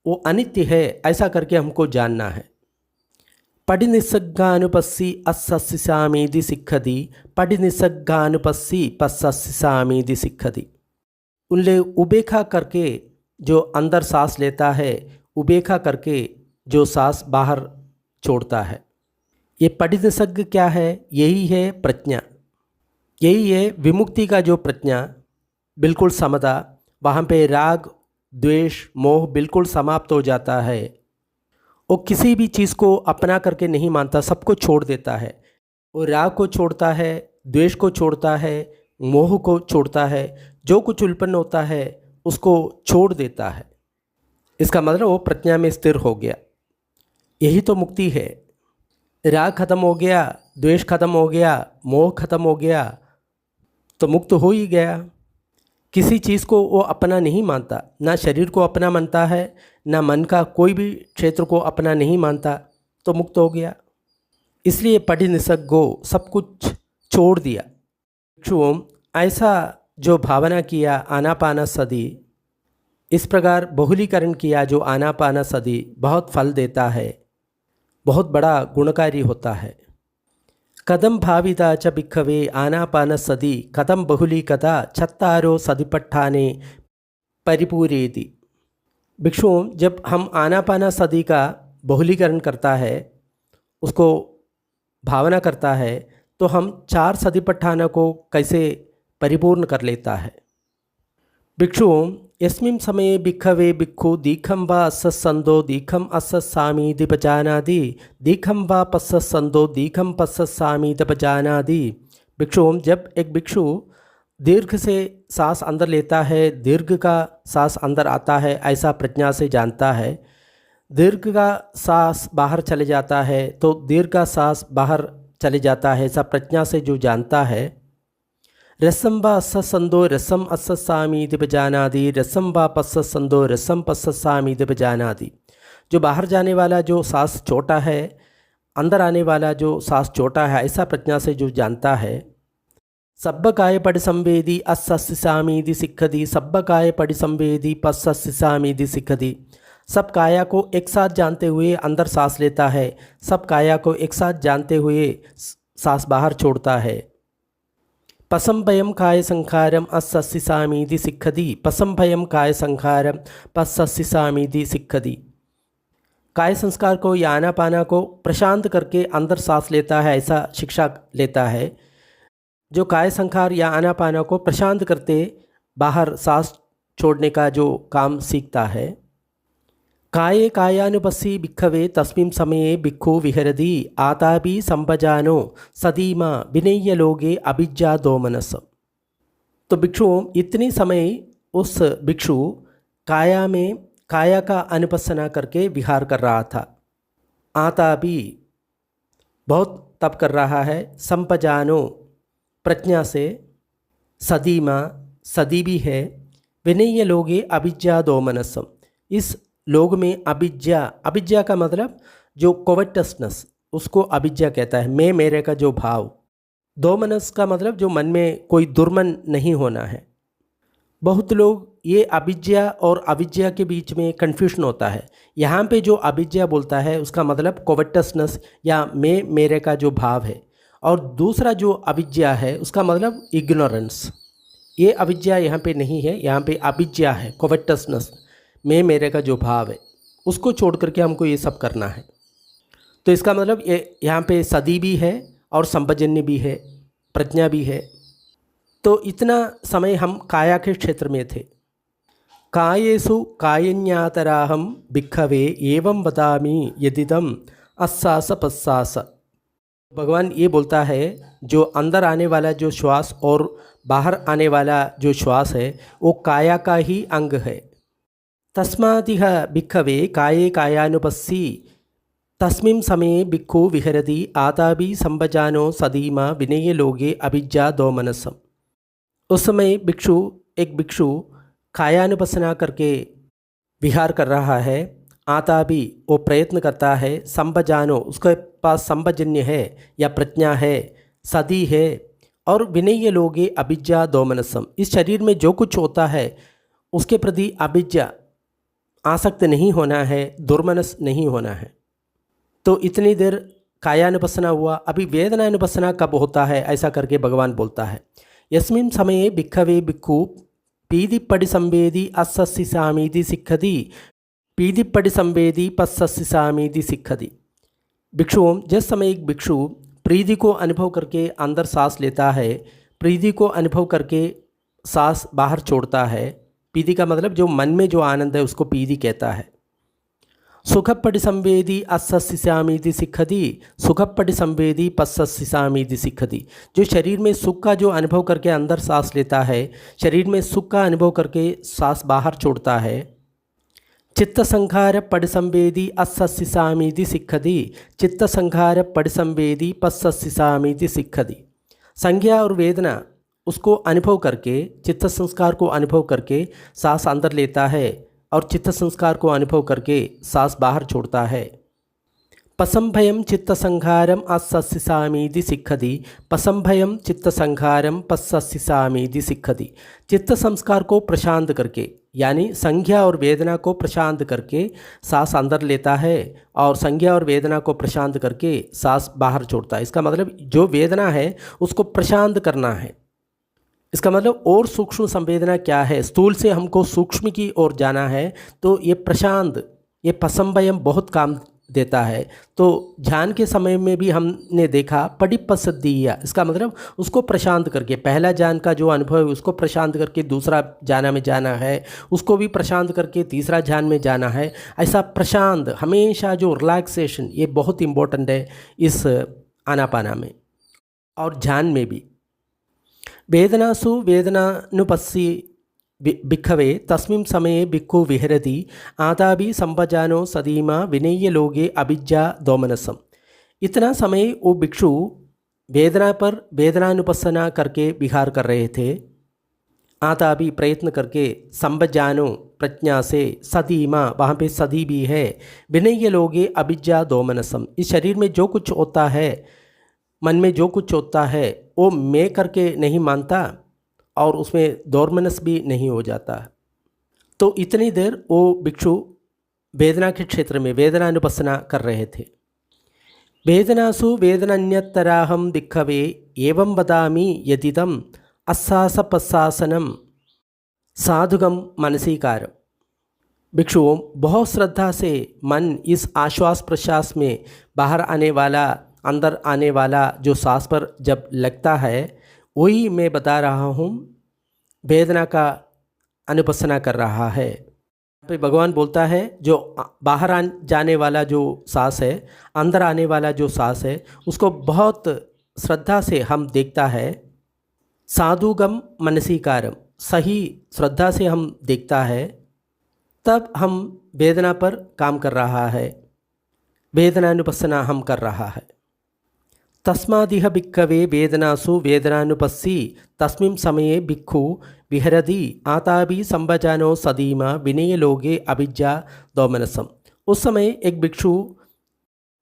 वो अनित्य है ऐसा करके हमको जानना है। पടി निसग्गानुपस्सी अस्सस्सामीति सिक्खति, पടി निसग्गानुपस्सी पस्सस्सामीति सिक्खति। उनले उबेखा करके जो अंदर सांस लेता है, उबेखा करके जो सांस बाहर छोड़ता है। ये पടി निसग्ग क्या है? यही है प्रज्ञा, यही है विमुक्ति का जो प्रज्ञा, बिल्कुल समता। वहाँ पे राग द्वेष मोह बिल्कुल समाप्त हो जाता है। वो किसी भी चीज़ को अपना करके नहीं मानता, सबको छोड़ देता है। वो राग को छोड़ता है, द्वेष को छोड़ता है, मोह को छोड़ता है, जो कुछ उत्पन्न होता है उसको छोड़ देता है। इसका मतलब वो प्रज्ञा में स्थिर हो गया। यही तो मुक्ति है। राग खत्म हो गया, द्वेष खत्म हो गया, मोह खत्म हो गया, तो मुक्त हो ही गया। किसी चीज़ को वो अपना नहीं मानता, ना शरीर को अपना मानता है, ना मन का कोई भी क्षेत्र को अपना नहीं मानता, तो मुक्त हो गया। इसलिए पടി निसग्गो, सब कुछ छोड़ दिया। भिक्षुओं, ऐसा जो भावना किया आनापानसति, इस प्रकार बहुलीकरण किया जो आनापानसति बहुत फल देता है, बहुत बड़ा गुणकारी होता है। कदम भाविता च भिक्खवे आनापानसति कदम बहुलीकता चत्तारो सतिपट्ठाने परिपूरेति। भिक्षुओं, जब हम आनापानसति का बहुलीकरण करता है, उसको भावना करता है, तो हम 4 सतिपट्ठान को कैसे परिपूर्ण कर लेता है। भिक्षुओं, यस्मिन् समये भिक्खवे भिक्खु दीखं वा अस्संदो दीखं अस्सामीति पजानाति, दीखं वा पस्संदो दीखं पस्सामीति पजानाति। भिक्षुओं, जब एक भिक्षु दीर्घ से सांस अंदर लेता है, दीर्घ का सांस अंदर आता है ऐसा प्रज्ञा से जानता है, दीर्घ का सांस बाहर चले जाता है तो दीर्घ का सांस बाहर चले जाता है ऐसा प्रज्ञा से जो जानता है। रसम व अस्संदो रसम अस्सामीति पजानाति, रसम व पस्संदो रसम पस्सामीति पजानाति। जो बाहर जाने वाला जो सांस छोटा है, अंदर आने वाला जो सांस छोटा है ऐसा प्रज्ञा से जो जानता है। सब्ब काय पड़ि संवेदी अस्सामीति सिक्खति, सब्ब काय पड़ि संवेदी पस्सामीति सिक्खति। सब काया को एक साथ जानते हुए अंदर सांस लेता है, सब काया को एक साथ जानते हुए सांस बाहर छोड़ता है। पसंभयम काय संखारम अस्सामीति सिक्खति, पसंभयम काय संखारम पस्सामीति सिक्खति। काय संस्कार को या आनापाना को प्रशांत करके अंदर सांस लेता है ऐसा शिक्षा लेता है। जो काय संखार या आनापाना को प्रशांत करते बाहर सांस छोड़ने का जो काम सीखता है। काये कायानुपस्सी भिक्खवे तस्मिन् समये भिक्खु विहरति, आतापि संपजानो सदीमा विनय्य लोगे अभिज्ञा दोमनस। तो भिक्षुओं, इतनी समय उस भिक्षु काया में काया का अनुपस्सना करके विहार कर रहा था। आतापि बहुत तप कर रहा है, संपजानो प्रज्ञा से, सदीमा सदी भी है, विनय्य लोगे अभिज्ञा दोमनसम। इस लोग में अभिज्ञा, अभिज्ञा का मतलब जो कोवेटसनेस, उसको अभिज्ञा कहता है। मैं मेरे का जो भाव। दो मनस का मतलब जो मन में कोई दुर्मन नहीं होना है। बहुत लोग ये अभिज्ञा और अविज्ञा के बीच में कन्फ्यूजन होता है। यहाँ पे जो अभिज्ञा बोलता है उसका मतलब कोवेटसनेस या मैं मेरे का जो भाव है, और दूसरा जो अविज्ञा है उसका मतलब इग्नोरेंस। ये अविज्ञा यहाँ पे नहीं है, यहाँ पे अभिज्ञा है, कोवेटसनेस, मैं मेरे का जो भाव है उसको छोड़ करके हमको ये सब करना है। तो इसका मतलब ये यहाँ पे सदी भी है और संपजन्य भी है, प्रज्ञा भी है। तो इतना समय हम काया के क्षेत्र में थे। कायेषु कायन्यातराहम भिक्खवे एवं वदामि यदिदम अस्सास पस्सास। भगवान ये बोलता है जो अंदर आने वाला जो श्वास और बाहर आने वाला जो श्वास है वो काया का ही अंग है। तस्मादिह भिक्खवे काये कायानुपस्सी तस्मिन् समये भिक्खु विहरति, आतापि संपजानो सदीमा विनय लोगे अभिज्ञा दोमनसम। उस समय एक भिक्षु कायानुपसना करके विहार कर रहा है। आता भी वो प्रयत्न करता है, संभजानो उसके पास संभजन्य है या प्रज्ञा है, सदी है, और विनय्य लोगे अभिज्ञा दोमनसम, इस शरीर में जो कुछ होता है उसके प्रति अभिज्ञा आसक्त नहीं होना है, दुर्मनस नहीं होना है। तो इतनी देर कायानुपसना हुआ, अभी वेदनानुपसना कब होता है ऐसा करके भगवान बोलता है। यस्मिन् समये भिक्खवे भिक्खु पीदिपड़ि संवेदी अस्सि सामीति सिक्खति, पीदिपड़ि संवेदी पस्सि सामीति सिक्खति। भिक्षुओं, जिस समय एक भिक्षु प्रीति को अनुभव करके अंदर सांस लेता है, प्रीति को अनुभव करके सांस बाहर छोड़ता है, पीति का मतलब जो मन में जो आनंद है उसको पीति कहता है। सुखपटि संवेदी अस्सि सामीति सिक्खति, सुखपटि संवेदी पस्सि सामीति सिक्खति। जो शरीर में सुख का जो अनुभव करके अंदर सांस लेता है, शरीर में सुख का अनुभव करके सांस बाहर छोड़ता है। चित्त संखार पड़ संवेदी अस्सि सामीति सिक्खति, चित्त संखार पड़ संवेदी पस्सि सामीति सिक्खति। संज्ञा और वेदना उसको अनुभव करके, चित्त संस्कार को अनुभव करके सांस अंदर लेता है और चित्त संस्कार को अनुभव करके सांस बाहर छोड़ता है। पसंभयम चित्त संहारम अस्सि सामीति सिक्खति, पसंभयम चित्त संहारम पस्सि सामीति सिक्खति। चित्त संस्कार को प्रशांत करके, यानी संज्ञा और वेदना को प्रशांत करके सांस अंदर लेता है और संज्ञा और वेदना को प्रशांत करके सांस बाहर छोड़ता है। इसका मतलब जो वेदना है उसको प्रशांत करना है। इसका मतलब और सूक्ष्म संवेदना क्या है, स्थूल से हमको सूक्ष्म की ओर जाना है, तो ये प्रशांत, ये पसंभयम बहुत काम देता है। तो ध्यान के समय में भी हमने देखा पडिपसद्दीया, इसका मतलब उसको प्रशांत करके, पहला ज्ञान का जो अनुभव है उसको प्रशांत करके दूसरा ज्ञान में जाना है, उसको भी प्रशांत करके तीसरा ध्यान में जाना है। ऐसा प्रशांत हमेशा जो रिलैक्सेशन, ये बहुत इम्पोर्टेंट है इस आनापाना में और ध्यान में भी। वेदनासु वेदनानुपस्सी भिक्खवे तस्मिन् समये भिक्खु विहरति, आदाभि संभजानो सदीमा विनय्य लोगे अभिज्ञा दोमनसम। इतना समय वो भिक्षु वेदना पर वेदनानुपस्सना करके विहार कर रहे थे। आदाभि प्रयत्न करके, संभजानो प्रज्ञा से, सदीमा वहाँ पे सदी भी है, विनय्य लोगे अभिज्ञा दोमनसम, इस शरीर में जो कुछ होता है, मन में जो कुछ होता है वो मैं करके नहीं मानता और उसमें दोर्मनस भी नहीं हो जाता। तो इतनी देर वो भिक्षु वेदना के क्षेत्र में वेदनानुपस्सना कर रहे थे। वेदनासु वेदनान्यतराहं भिक्खवे एवं वदामि यदिदम् अस्सासपस्सासनम साधुगम मनसीकारम। भिक्षुओं, बहुत श्रद्धा से मन इस आश्वास प्रश्वास में बाहर आने वाला, अंदर आने वाला जो सांस पर जब लगता है, वही मैं बता रहा हूँ, वेदना का अनुपस्सना कर रहा है। पे भगवान बोलता है जो बाहर जाने वाला जो सांस है, अंदर आने वाला जो सांस है, उसको बहुत श्रद्धा से हम देखता है। साधुगम मनसीकारम, सही श्रद्धा से हम देखता है, तब हम वेदना पर काम कर रहा है, वेदनानुपस्सना हम कर रहा है। तस्मादिह भिक्खवे वेदनासु वेदनानुपस्सी तस्मिन् समये भिक्खु विहरति, आताभि संभजानो सदीमा विनय लोगे अभिज्ञा दोमनसम। उस समय एक भिक्षु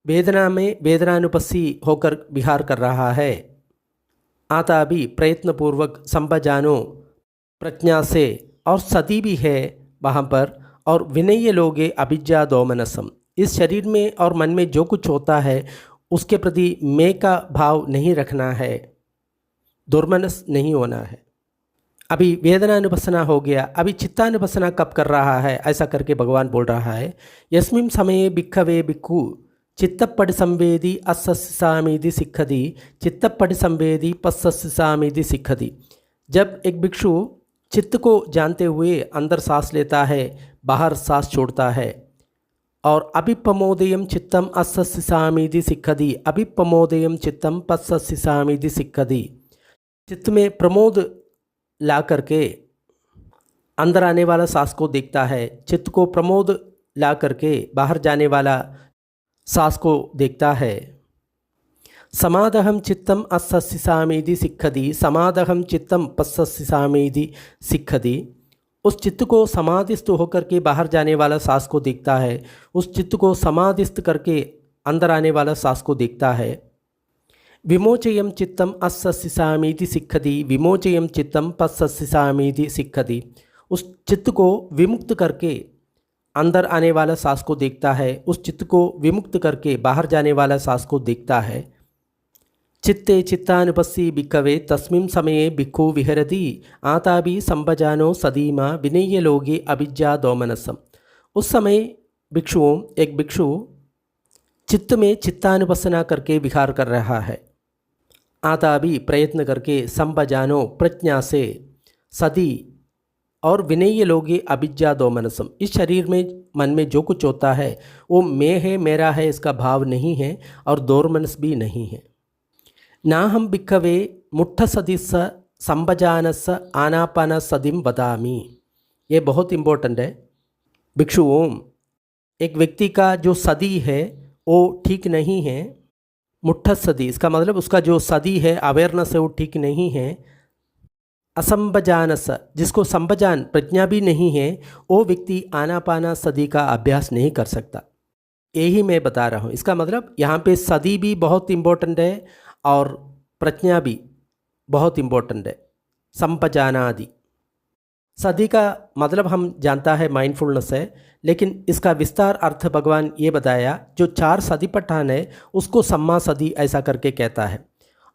वेदना में वेदनानुपस्सी होकर विहार कर रहा है। आताभि प्रयत्नपूर्वक, संभजानो प्रज्ञा से, और सदी भी है वहाँ पर, और विनय लोगे अभिज्ञा दोमनसम, इस शरीर में और मन में जो कुछ होता है उसके प्रति मैं का भाव नहीं रखना है, दुर्मनस नहीं होना है। अभी वेदनानुपस्सना हो गया, अभी चित्तानुपस्सना कब कर रहा है ऐसा करके भगवान बोल रहा है। यस्मिन् समये भिक्खवे भिक्खु चित्तपटि संवेदी अस्सि सामीति सिक्खति, चित्तपटि संवेदी पस्सि सामीति सिक्खति। जब एक भिक्षु चित्त को जानते हुए अंदर सांस लेता है, बाहर सांस छोड़ता है, और अभिप्रमोदयम चित्तम अस्सि सामीति सिक्खति, अभिप्रमोदयम चित्तम पस्सि सामीति सिक्खति। चित्त में प्रमोद ला करके अंदर आने वाला सांस को देखता है, चित्त को प्रमोद ला करके बाहर जाने वाला सांस को देखता है। समादहं चित्तम असस्सिसामीति सिक्खति, समादहं चित्तम पस्सस्सिसामीति सिक्खति। उस चित्त को समाधिस्थ होकर के बाहर जाने वाला सांस को देखता है, उस चित्त को समाधिस्थ करके अंदर आने वाला सांस को देखता है। विमोचयं चित्तम असस्सिसामीति सिक्खति, विमोचयं चित्तम पस्सस्सिसामीति सिक्खति। उस चित्त को विमुक्त करके अंदर आने वाला सांस को देखता है, उस चित्त को विमुक्त करके बाहर जाने वाला सांस को देखता है। चित्ते चित्तानुपस्सी भिक्खवे तस्मिन् समये भिक्खु विहरति आताभि संभजानो सदीमा विनय्य लोगे अभिज्ञा दोमनसम। उस समय एक भिक्षु चित्त में चित्तानुपස්සना करके विहार कर रहा है। आताभि प्रयत्न करके, संभजानो प्रज्ञा से, सदी और विनय्य लोगे अभिज्ञा दोमनसम। इस शरीर में मन में जो कुछ होता है वो मैं है, मेरा है, इसका भाव नहीं है और दोर्मनस भी नहीं है। नाहम भिक्खवे मुट्ठ सदिस्स संभजानस आनापान सदिम वदामि। ये बहुत इम्पोर्टेंट है। भिक्षुओं, एक व्यक्ति का जो सदी है वो ठीक नहीं है। मुट्ठ सदी, इसका मतलब उसका जो सदी है, अवेयरनेस है, वो ठीक नहीं है। असंभजानस, जिसको संभजान प्रज्ञा भी नहीं है, वो व्यक्ति आनापाना सदी का अभ्यास नहीं कर सकता। यही मैं बता रहा हूँ। इसका मतलब यहाँ पे सदी भी बहुत इम्पोर्टेंट है और प्रज्ञा भी बहुत इम्पोर्टेंट है। संपजानादि, सदी का मतलब हम जानता है माइंडफुलनेस है, लेकिन इसका विस्तार अर्थ भगवान ये बताया, जो 4 सतिपट्ठान है उसको सम्मा सदी ऐसा करके कहता है।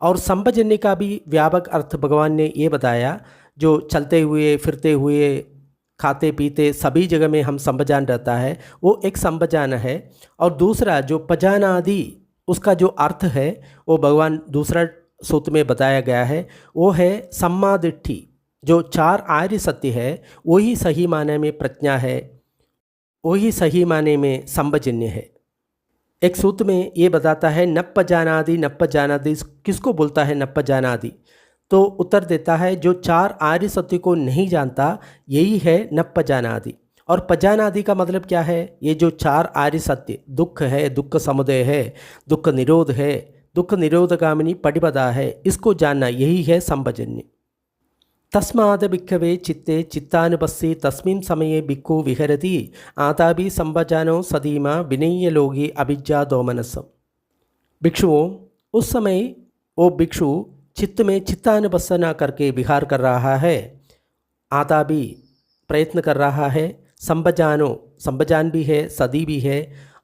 और संभजन्य का भी व्यापक अर्थ भगवान ने ये बताया, जो चलते हुए, फिरते हुए, खाते पीते सभी जगह में हम संभजान रहता है, वो एक संभजान है। और दूसरा जो पजानादि, उसका जो अर्थ है वो भगवान दूसरा सूत्र में बताया गया है, वो है सम्मादिट्ठी। जो 4 आर्य सत्य है वही सही माने में प्रज्ञा है, वही सही माने में संभजन्य है। एक सूत्र में ये बताता है नप्प जानादि किसको बोलता है नप्प जानादि? तो उत्तर देता है जो 4 आर्य सत्य को नहीं जानता यही है नप्प जानादि। और पजानादि का मतलब क्या है? ये जो 4 आर्य सत्य, दुख है, दुख समुदय है, दुख निरोध है, दुख निरोधगामिनी पटिपदा है, इसको जानना यही है संभजन्य। तस्माद् भिक्खवे चित्ते चित्तानुपस्सी तस्मिन् समये भिक्खु विहरति आताभि संभजानो सदीमा विनय्य लोगे अभिज्ञा दोमनसम। भिक्षुओं, उस समय वो भिक्षु चित्त में चित्तानुपස්සना करके विहार कर रहा है, आताभि प्रयत्न कर रहा है, संभजानो संभजान भी है, सदी भी है,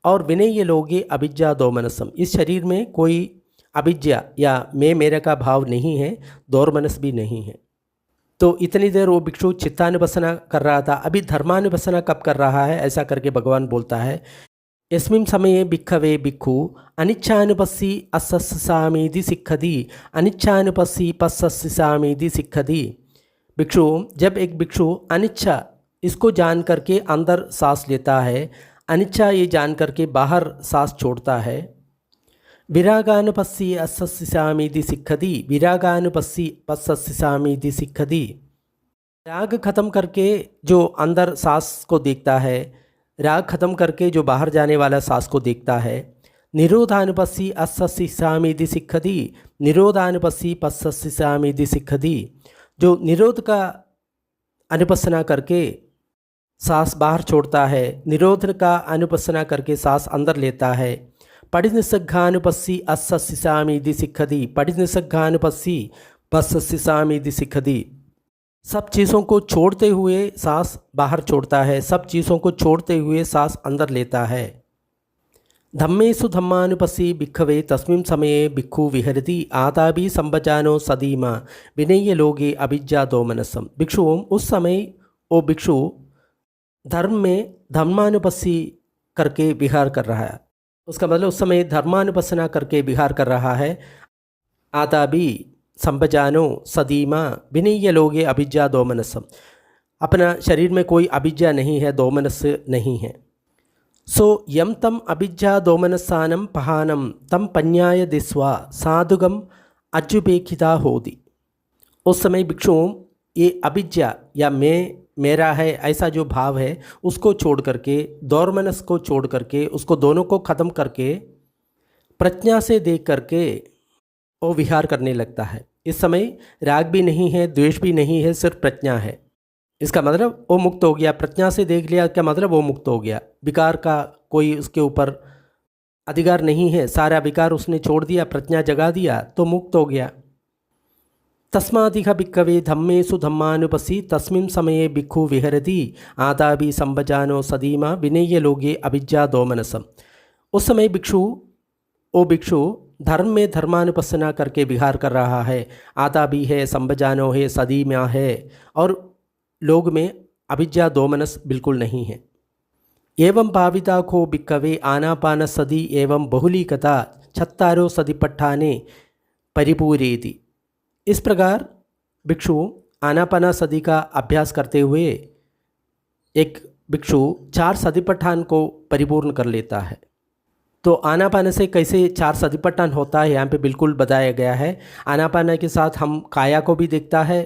और विनय्य लोगे अभिज्ञा दोमनसम। इस शरीर में कोई अभिज्ञा या मैं मेरे का भाव नहीं है, दोर्मनस भी नहीं है। तो इतनी देर वो भिक्षु चित्तानुपස්සना कर रहा था, अभी धर्मानुपස්සना कब कर रहा है ऐसा करके भगवान बोलता है, यस्मिन् समये भिक्खवे भिक्खु अनिच्छानुपस्सी असस्सामीति सिक्खति अनिच्छानुपस्सी पस्सस्सामीति सिक्खति। भिक्षु, जब एक भिक्षु अनिच्छा इसको जान करके अंदर सांस लेता है, अनिच्छा ये जान करके बाहर सांस छोड़ता है, विरागानुपस्सी असस्सामीति सिक्खति विरागानुपस्सी पस्सस्सामीति सिक्खति। राग खत्म करके जो अंदर सांस को देखता है, राग खत्म करके जो बाहर जाने वाला सांस को देखता है। निरोधानुपस्सी असस्सामीति सिक्खति निरोधानुपस्सी पस्सस्सामीति सिक्खति। जो निरोध का अनुपස්සना करके सांस बाहर छोड़ता है, निरोध का अनुपස්සना करके सांस अंदर लेता है। पठिनिसग्घानुपस्सी असस्सामीति सिक्खति पठिनिसग्घानुपस्सी पस्सस्सामीति सिक्खति। सब चीज़ों को छोड़ते हुए सांस बाहर छोड़ता है, सब चीज़ों को छोड़ते हुए सांस अंदर लेता है। धम्मेषु धम्मानुपस्सी भिक्खवे तस्मिन् समये भिक्खु विहरति आताभि संभजानो सदीमा विनय्य लोगे अभिज्ञा दोमनसम। भिक्षुओं, उस समय वो भिक्षु धर्म में धर्मानुपस्सी करके विहार कर रहा है। उसका मतलब उस समय धर्मानुपස්සना करके विहार कर रहा है। आताभि संभजानो सदीमा विनय्य लोगे अभिज्ञा दोमनसम। अपना शरीर में कोई अभिज्ञा नहीं है, दोमनस नहीं है। सो यम तम अभिज्ञा दोमनसानम पहानम तम पन्याय दिस्वा साधुगम अजुपेक्षिता होती। उस समय भिक्षुओं ये अभिज्ञा या मैं मेरा है ऐसा जो भाव है उसको छोड़ करके, दोर्मनस को छोड़ करके, उसको दोनों को ख़त्म करके प्रज्ञा से देख करके वो विहार करने लगता है। इस समय राग भी नहीं है, द्वेष भी नहीं है, सिर्फ प्रज्ञा है। इसका मतलब वो मुक्त हो गया। प्रज्ञा से देख लिया, क्या मतलब वो मुक्त हो गया। विकार का कोई उसके ऊपर अधिकार नहीं है, सारा विकार उसने छोड़ दिया, प्रज्ञा जगा दिया तो मुक्त हो गया। तस्मादिह भिक्खवे धम्मेषु धम्मानुपसी तस्मिन् समये भिक्खु विहरति आदाभि संभजानो सदीमा विनेय लोगे अभिज्ञा दोमनसम। उस समय वो भिक्षु धर्म में धर्मानुपස්සना करके विहार कर रहा है। आता भी है, संभजानो है, सदीमा है, और लोग में अभिज्ञा दोमनस बिल्कुल नहीं है। एवं भाविता को भिक्खवे आनापान सदी एवं बहुलीकता छत्तारो सदिपट्ठाने परिपूरेति। इस प्रकार भिक्षु आनापाना सदी का अभ्यास करते हुए एक भिक्षु 4 सतिपट्ठान को परिपूर्ण कर लेता है। तो आनापाना से कैसे 4 सतिपट्ठान होता है यहाँ पे बिल्कुल बताया गया है। आनापाना के साथ हम काया को भी देखता है,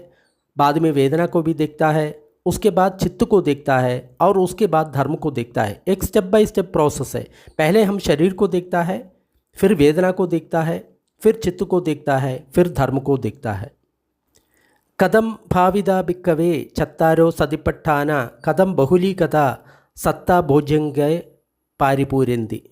बाद में वेदना को भी देखता है, उसके बाद चित्त को देखता है, और उसके बाद धर्म को देखता है। एक स्टेप बाय स्टेप प्रोसेस है। पहले हम शरीर को देखता है, फिर वेदना को देखता है, फिर चित्त को देखता है, फिर धर्म को देखता है। कदम भाविदा भिक्खवे चत्तारो सतिपट्ठाना कदम बहुलीकता सत्ता भोज्यंग पारिपूरेन्ति।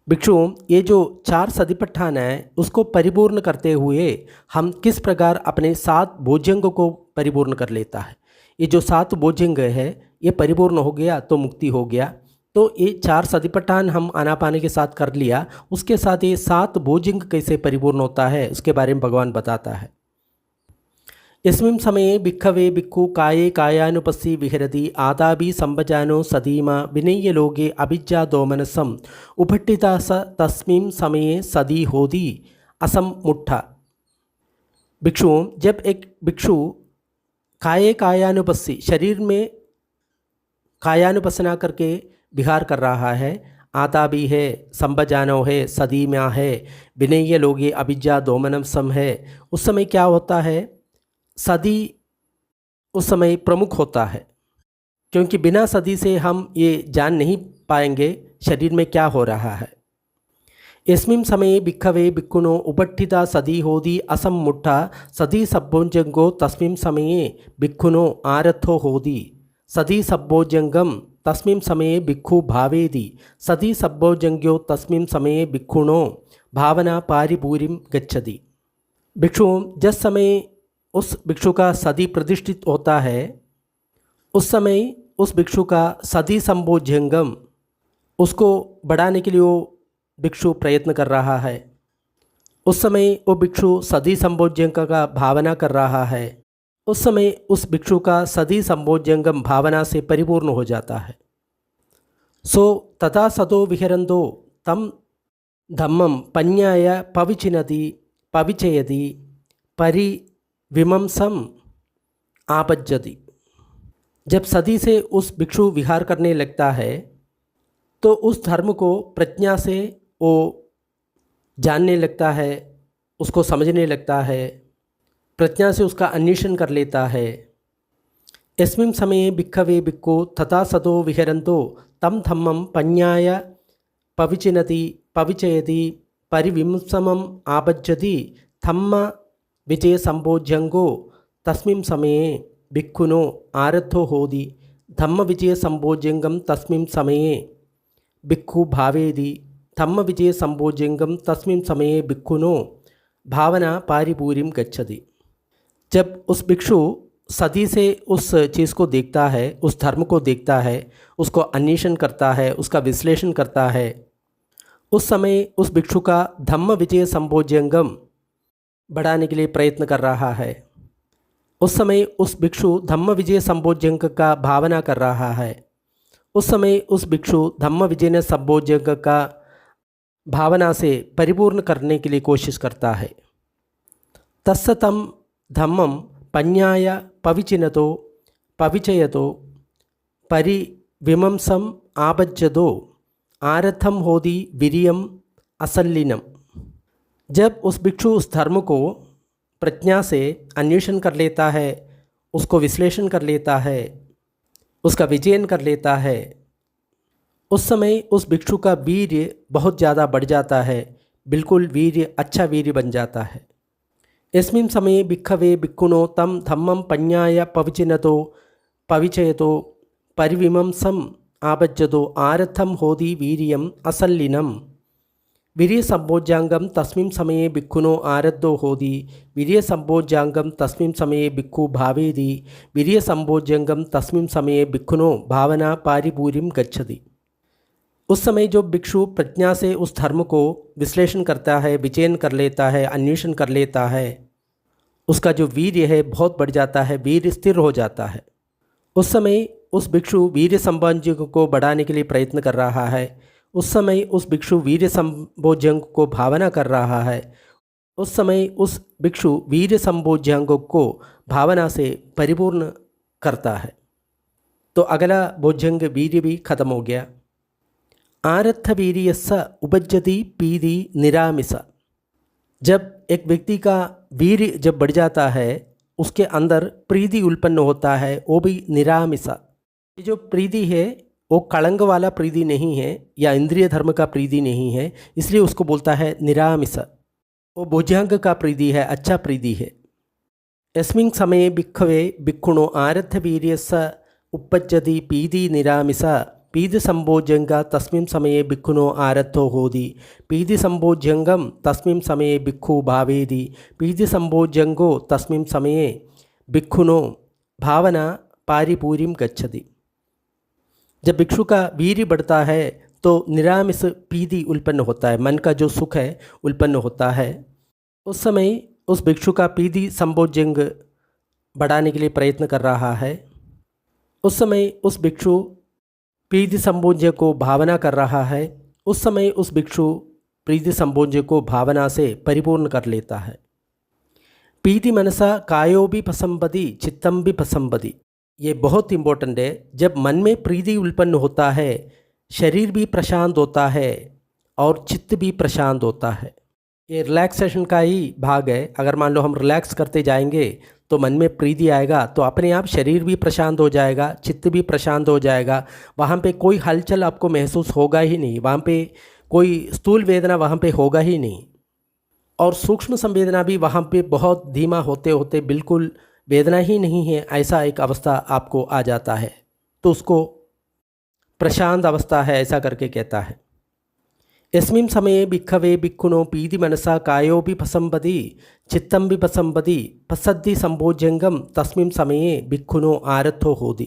भिक्षु ये जो 4 सतिपट्ठान है उसको परिपूर्ण करते हुए हम किस प्रकार अपने 7 भोज्यंग को परिपूर्ण कर लेता है। ये जो 7 भोज्यंग है ये परिपूर्ण हो गया तो मुक्ति हो गया। तो ये 4 सतिपट्ठान हम आनापाने के साथ कर लिया, उसके साथ ये 7 भोज्यंग कैसे परिपूर्ण होता है उसके बारे में भगवान बताता है। यस्मिन् समये भिक्खवे भिक्खु काये कायानुपस्सी विहरति आदाभि संभजानो सदीमा विनेय लोगे अभिज्ञा दोमनसम उपट्ठिता स तस्मिन् समये सदी होदी असमुट्ठा। भिक्षु जब एक भिक्षु काये कायानुपस्सी शरीर में कायानुपसना करके विहार कर रहा है, आता भी है, संभजानो है, सदीमा है, विनेय लोगे अभिज्ञा दोमनसम है, उस समय क्या होता है, सदी उस समय प्रमुख होता है, क्योंकि बिना सदी से हम ये जान नहीं पाएंगे शरीर में क्या हो रहा है। यस्मिन् समये भिक्खवे भिक्खुनो उपट्ठिता सदी होदी असम्मुट्ठा सदी सब्बोजंगो तस्मिन् समये भिक्खुनो आरथो होदी सदी सब्बोजंगम तस्मिन् समये भिक्खु भावेदि सदी सब्बोजंग्यो तस्मिन् समये भिक्खुनो भावना पारिपूरिम गच्छति। भिक्षु जिस समय उस भिक्षु का सदी प्रतिष्ठित होता है उस समय उस भिक्षु का सदी संभोज्यंगम उसको बढ़ाने के लिए वो भिक्षु प्रयत्न कर रहा है। उस समय वो भिक्षु सदी संभोज्यंग का भावना कर रहा है। उस समय उस भिक्षु का सदी संभोज्यंगम भावना से परिपूर्ण हो जाता है। सो तथा सदो विहरंदो तम धम्मम पन्याय पविचिनति पविचयति परि विमंसम आपज्जति। जब सदी से उस भिक्षु विहार करने लगता है तो उस धर्म को प्रज्ञा से वो जानने लगता है, उसको समझने लगता है, प्रज्ञा से उसका अन्वेषण कर लेता है। यस्मिन् समये भिक्खवे भिक्खु तथा सदो विहरन्तो तम धम्मं पन्याय पविचिनति पविचयति परिविमंसमम् आपज्जति धम्म विजय संभोज्यंगो तस्मिन् समये भिक्खुनो आरद्धो होदी धम्म विजय संभोज्यंगम तस्मिन् समये भिक्खु भावेदि धम्म विजय संभोज्यंगम तस्मिन् समये भिक्खुनो भावना पारिपूरिम गच्छति। जब उस भिक्षु सदी से उस चीज़ को देखता है, उस धर्म को देखता है, उसको अन्वेषण करता है, उसका विश्लेषण करता है, उस समय उस भिक्षु का धम्म विजय संभोज्यंगम बढ़ाने के लिए प्रयत्न कर रहा है। उस समय उस भिक्षु धम्म विजय संभोज्यंग का भावना कर रहा है। उस समय उस भिक्षु धम्म विजय संभोज्यंग का भावना से परिपूर्ण करने के लिए कोशिश करता है। तस्य तम धम्मम पन्याय पविचिनतो पविचयतो परिविमंसम आपज्जतो आरथम होदी वीर्यम असल्लिनम। जब उस भिक्षु उस धर्म को प्रज्ञा से अन्वेषण कर लेता है, उसको विश्लेषण कर लेता है, उसका विजयन कर लेता है, उस समय उस भिक्षु का वीर्य बहुत ज़्यादा बढ़ जाता है, बिल्कुल वीर्य अच्छा वीर्य बन जाता है। यस्मिन् समये भिक्खवे भिक्खुनो तं धम्मं पඤ्ඤाय पविचयतो परिविमंसम् आभज्जतो आरद्धं होदी वीर्यम् असल्लिनम्। वीर्य संभोज्यांगम तस्मिन् समये भिक्खुनो आरद्धो होदी वीर्य संभोज्यांगम तस्मिन् समये भिक्खु भावेदी वीर्य संभोज्यंगम तस्मिन् समये भिक्खुनो भावना पारिपूर्यं गच्छति। उस समय जो भिक्षु प्रज्ञा से उस धर्म को विश्लेषण करता है, विचयन कर लेता है, अन्वेषण कर लेता है, उसका जो वीर्य है बहुत बढ़ जाता है, वीर्य स्थिर हो जाता है। उस समय उस भिक्षु वीर्य संभोज्यंग को बढ़ाने के लिए प्रयत्न कर रहा है। उस समय उस भिक्षु वीर्य संभोज्यंग को भावना कर रहा है। उस समय उस भिक्षु वीर्य संभोज्यंग को भावना से परिपूर्ण करता है। तो अगला भोज्यंग वीर्य भी खत्म हो गया। आरत्थ वीर्यस्य उपज्जति पीति निरामिष। जब एक व्यक्ति का वीर्य जब बढ़ जाता है उसके अंदर प्रीति उत्पन्न होता है, वो भी निरामिष। ये जो प्रीति है वो कलंक वाला प्रीति नहीं है या इंद्रिय धर्म का प्रीति नहीं है, इसलिए उसको बोलता है निरामिष। वो भोज्यांग का प्रीति है, अच्छा प्रीति है। यस्मिन् समये भिक्खवे भिक्खुणो आरत्थ वीर्यस्य उपज्जति पीति निरामिष पीति संभोज्यंग तस्मिन् समये भिक्खुनो आरद्धो होदी पीति संभोज्यंगम तस्मिन् समये भिक्खु भावेदी पीति संभोज्यंगो तस्मिन् समये भिक्खुनो भावना पारिपूर्यं गच्छति। जब भिक्षु का वीर्य बढ़ता है तो निरामिष पीति उत्पन्न होता है, मन का जो सुख है उत्पन्न होता है। उस समय उस भिक्षु का पीति संभोज्यंग बढ़ाने के लिए प्रयत्न कर रहा है। उस समय उस भिक्षु प्रीति संभोज्य को भावना कर रहा है। उस समय उस भिक्षु प्रीति संभोज्य को भावना से परिपूर्ण कर लेता है। पीति मनसा कायो भी पसंपति चित्तम भी पसंपति। ये बहुत इम्पोर्टेंट है। जब मन में प्रीति उत्पन्न होता है शरीर भी प्रशांत होता है और चित्त भी प्रशांत होता है। ये रिलैक्सेशन का ही भाग है। अगर मान लो हम रिलैक्स करते जाएंगे तो मन में प्रीति आएगा तो अपने आप शरीर भी प्रशांत हो जाएगा, चित्त भी प्रशांत हो जाएगा। वहाँ पे कोई हलचल आपको महसूस होगा ही नहीं, वहाँ पे कोई स्थूल वेदना वहाँ पे होगा ही नहीं, और सूक्ष्म संवेदना भी वहाँ पे बहुत धीमा होते होते बिल्कुल वेदना ही नहीं है, ऐसा एक अवस्था आपको आ जाता है। तो उसको प्रशांत अवस्था है ऐसा करके कहता है। यस्मिन् समये भिक्खवे भिक्खुनो पीति मनसा कायो भी पसंपति चित्तं भी पसंपति पसद्धि संभोज्यंगम तस्मिन् समये भिक्खुनो आरद्धो होदी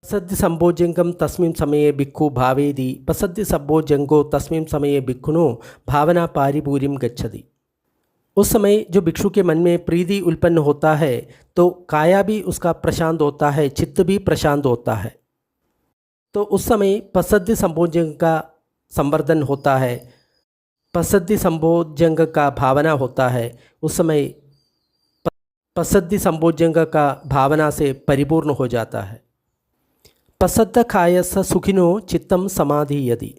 पसद्धि संभोज्यंगम तस्मिन् समये भिक्खु भावेदी पसद्धि संभोज्यंगो तस्मिन् समये भिक्खुनो भावना पारिपूर्यं गच्छति। उस समय जो भिक्षु के मन में प्रीति उत्पन्न होता है तो काया भी उसका प्रशांत होता है, चित्त भी प्रशांत होता है। तो उस समय पसद्धि संभोज्यंग का संवर्धन होता है, पसद्धि संभोज्यंग का भावना होता है। उस समय पसद्धि संभोज्यंग का भावना से परिपूर्ण हो जाता है। पसद्ध कायस सुखिनो चित्तम समाधि यदि।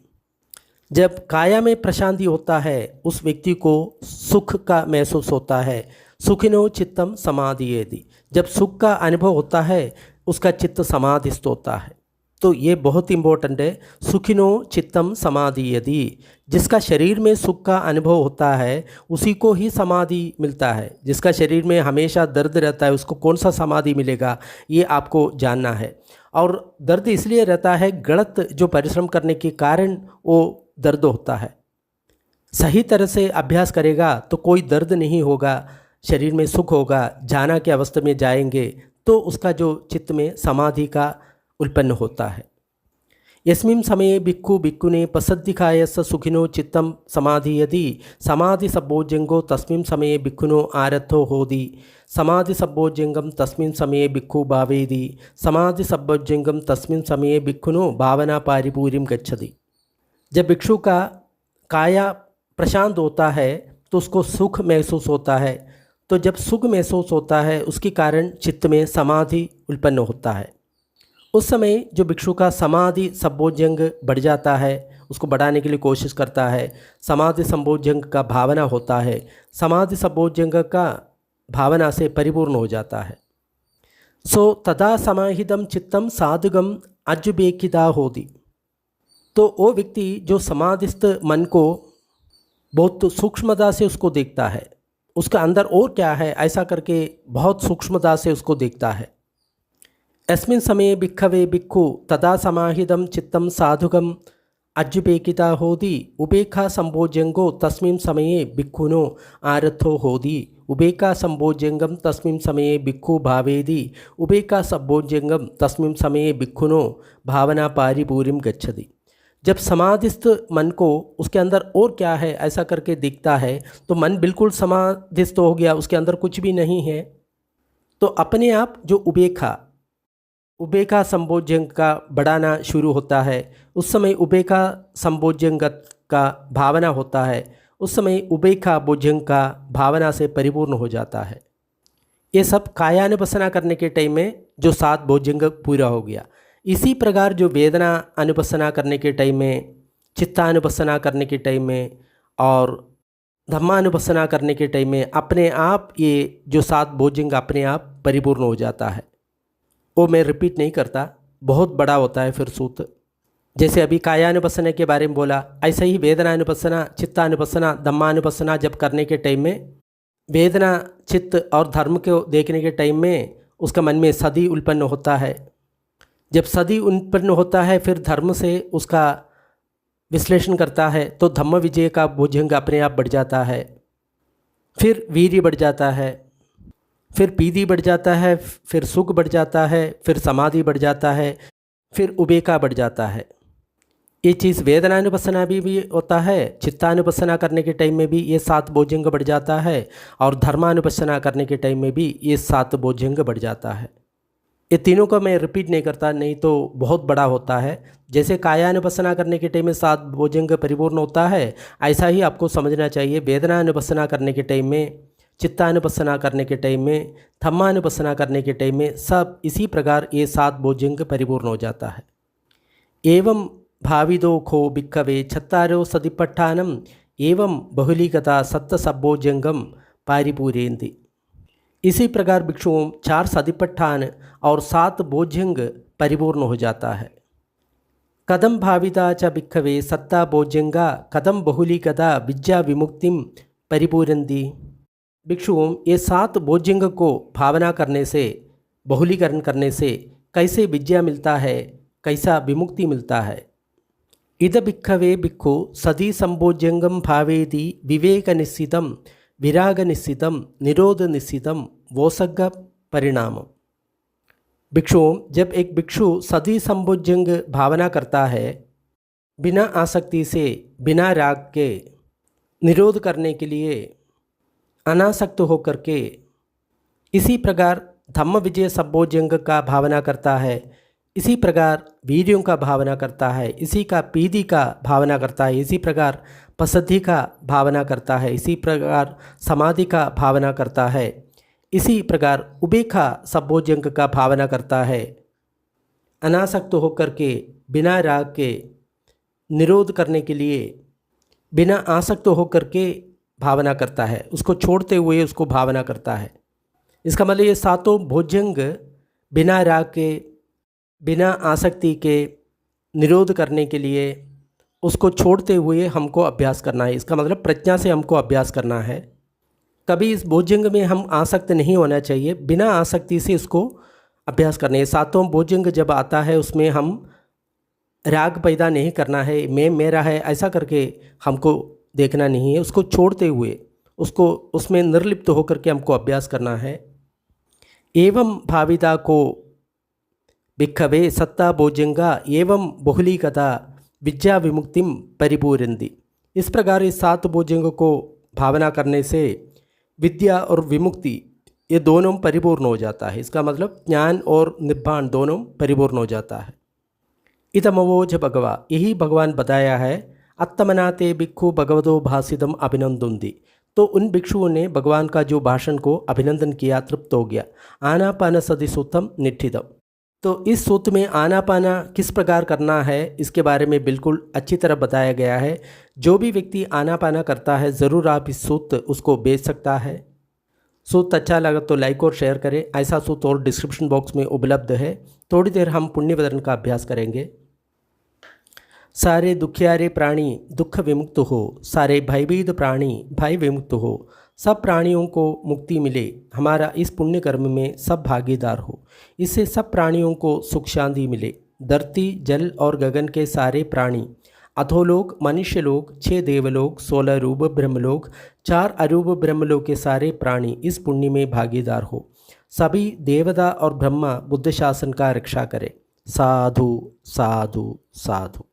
जब काया में प्रशांति होता है उस व्यक्ति को सुख का महसूस होता है। सुखिनो चित्तम समाधि यदि, जब सुख का अनुभव होता है उसका चित्त समाधिस्थ होता है। तो ये बहुत इम्पोर्टेंट है। सुखिनो चित्तम समाधि यदि, जिसका शरीर में सुख का अनुभव होता है उसी को ही समाधि मिलता है। जिसका शरीर में हमेशा दर्द रहता है उसको कौन सा समाधि मिलेगा, ये आपको जानना है। और दर्द इसलिए रहता है गलत जो परिश्रम करने के कारण वो दर्द होता है। सही तरह से अभ्यास करेगा तो कोई दर्द नहीं होगा, शरीर में सुख होगा। जाना के अवस्था में जाएंगे तो उसका जो चित्त में समाधि का उत्पन्न होता है। यस्मिन् समये भिक्खु भिक्खुने पसद्दिखायस सुखिनो चित्तम समाधि यदि समाधि संभोज्यंगो तस्मिन् समये भिक्खुनो आरद्धो होदी समाधि संभोज्यंगम तस्मिन् समये भिक्खु भावेदी समाधि संभोज्यंगम तस्मिन् समये भिक्खुनो भावना पारिपूर्यं गच्छति। जब भिक्षु का काया प्रशांत होता है तो उसको सुख महसूस होता है। तो जब सुख महसूस होता है उसके कारण चित्त में समाधि उत्पन्न होता है। उस समय जो भिक्षु का समाधि संभोज्यंग बढ़ जाता है उसको बढ़ाने के लिए कोशिश करता है। समाधि संभोज्यंग का भावना होता है, समाधि संभोज्यंग का भावना से परिपूर्ण हो जाता है। सो तदा समाहितम चित्तम साधुगम अजुबेकिदा होती। तो वो व्यक्ति जो समाधिस्थ मन को बहुत सूक्ष्मता से उसको देखता है, उसका अंदर और क्या है ऐसा करके बहुत सूक्ष्मता से उसको देखता है। अस्मिन् समये भिक्खवे भिक्खु तदा समाहितं चित्तं साधुकम् अज्जुपेकिता होदी उपेक्षा संभोज्यंगो तस्मिन् समये भिक्खुनो आरथो होदी उपेक्षा संभोज्यंगम तस्मिन् समये भिक्खु भावेदी उपेक्षा संभोज्यंगम तस्मिन् समये भिक्खुनो भावना पारिपूरिम गच्छति। जब समाधिस्थ मन को उसके अंदर और क्या है ऐसा करके दिखता है तो मन बिल्कुल समाधिस्थ हो गया, उसके अंदर कुछ भी नहीं है, तो अपने आप जो उपेक्षा संभोज्यंग का बढ़ाना शुरू होता है। उस समय उपेक्षा संभोज्यंग का भावना होता है, उस समय उपेक्षा बोझंग का भावना से परिपूर्ण हो जाता है। ये सब कायानुपसना करने के टाइम में जो 7 भोजंग पूरा हो गया। इसी प्रकार जो वेदना अनुपसना करने के टाइम में, चित्तानुपसना करने के टाइम में और धम्मानुपसना करने के टाइम में अपने आप ये जो 7 भोजंग अपने आप परिपूर्ण हो जाता है। वो मैं रिपीट नहीं करता, बहुत बड़ा होता है फिर सूत्र। जैसे अभी कायानुपसना के बारे में बोला, ऐसा ही वेदनानुपसना, चित्तानुपसना, धम्मानुपसना जब करने के टाइम में वेदना, चित्त और धर्म को देखने के टाइम में उसका मन में सदी उत्पन्न होता है। जब सदी उत्पन्न होता है फिर धर्म से उसका विश्लेषण करता है तो धम्म विजय का भुजंग अपने आप बढ़ जाता है। फिर वीर्य बढ़ जाता है, फिर पीति बढ़ जाता है, फिर सुख बढ़ जाता है, फिर समाधि बढ़ जाता है, फिर उपेक्षा बढ़ जाता है। ये चीज़ वेदनानुपसना भी होता है, चित्तानुपसना करने के टाइम में भी ये 7 भोजंग बढ़ जाता है और धर्मानुपसना करने के टाइम में भी ये 7 भोजंग बढ़ जाता है। ये तीनों का मैं रिपीट नहीं करता, नहीं तो बहुत बड़ा होता है। जैसे कायानुपसना करने के टाइम में 7 भोजंग परिपूर्ण होता है, ऐसा ही आपको समझना चाहिए वेदनानुपसना करने के टाइम में, चित्तानुपसना करने के टाइम में, धम्मानुपसना करने के टाइम में सब इसी प्रकार ये 7 भोजंग परिपूर्ण हो जाता है। एवं भाविदो खो भिक्खवे छत्तारो सदिपट्ठानम एवं बहुलीकता सत्त सब्बोजंगम पारिपूरेन्ति। इसी प्रकार भिक्षुओं 4 सदिपट्ठान और 7 भोजंग परिपूर्ण हो जाता है। कदम भाविता च भिक्खवे सत्ता भोजंगा कदम बहुलीकता विद्या विमुक्तिम परिपूरन्ति। भिक्षुओं ये 7 भोजंग को भावना करने से, बहुलीकरण करने से कैसे विद्या मिलता है, कैसा विमुक्ति मिलता है। इद भिक्खवे भिक्खु सदी संभोजंगम भावेदि विवेक निश्चितम विराग निश्चितम निरोध निश्चितम वोसग्ग परिणाम। भिक्षुओं जब एक भिक्षु सदी संभोजंग भावना करता है बिना आसक्ति से, बिना राग के, निरोध करने के लिए अनासक्त होकर के, इसी प्रकार धम्म विजय संभोजंग का भावना करता है, इसी प्रकार वीर्यों का भावना करता है, इसी का पीति का भावना करता है, इसी प्रकार पसद्धि का भावना करता है, इसी प्रकार समाधि का भावना करता है, इसी प्रकार उपेक्षा संभोजंग का भावना करता है। अनासक्त होकर के, बिना राग के, निरोध करने के लिए बिना आसक्त होकर के भावना करता है, उसको छोड़ते हुए उसको भावना करता है। इसका मतलब ये 7 भोजंग बिना राग के, बिना आसक्ति के निरोध करने के लिए उसको छोड़ते हुए हमको अभ्यास करना है। इसका मतलब प्रज्ञा से हमको अभ्यास करना है। कभी इस भोजंग में हम आसक्त नहीं होना चाहिए, बिना आसक्ति से इसको अभ्यास करना है। 7 भोजंग जब आता है उसमें हम राग पैदा नहीं करना है, मैं मेरा है ऐसा करके हमको देखना नहीं है, उसको छोड़ते हुए उसको उसमें निर्लिप्त होकर के हमको अभ्यास करना है। एवं भाविता को भिक्खवे सत्ता भोजंगा एवं बहुलीकता विद्या विमुक्तिम परिपूरन्ति। इस प्रकार इस 7 भोजंग को भावना करने से विद्या और विमुक्ति ये दोनों परिपूर्ण हो जाता है। इसका मतलब ज्ञान और निब्बाण दोनों परिपूर्ण हो जाता है। इतमवोच भगवा, यही भगवान बताया है। अत्तमनाते भिक्षु भगवतो भाषितम अभिनंदन्ति। तो उन भिक्षुओं ने भगवान का जो भाषण को अभिनंदन किया, तृप्त हो गया। आनापान सदि सूत्रम निष्ठितम। तो इस सूत्र में आनापाना किस प्रकार करना है इसके बारे में बिल्कुल अच्छी तरह बताया गया है। जो भी व्यक्ति आनापाना करता है ज़रूर आप इस सूत्र उसको बेच सकता है। सूत्र अच्छा लगा तो लाइक और शेयर करें। ऐसा सूत्र और डिस्क्रिप्शन बॉक्स में उपलब्ध है। थोड़ी देर हम पुण्य वदन का अभ्यास करेंगे। सारे दुखियारे प्राणी दुख विमुक्त हो, सारे भयभीत प्राणी भय विमुक्त हो, सब प्राणियों को मुक्ति मिले, हमारा इस पुण्य कर्म में सब भागीदार हो, इससे सब प्राणियों को सुख शांति मिले। धरती जल और गगन के सारे प्राणी, अधोलोक मनुष्य लोक, 6 देवलोक, 16 रूप ब्रह्मलोक, 4 अरूप ब्रह्मलोक के सारे प्राणी इस पुण्य में भागीदार हो। सभी देवता और ब्रह्मा बुद्ध शासन का रक्षा करे। साधु साधु साधु।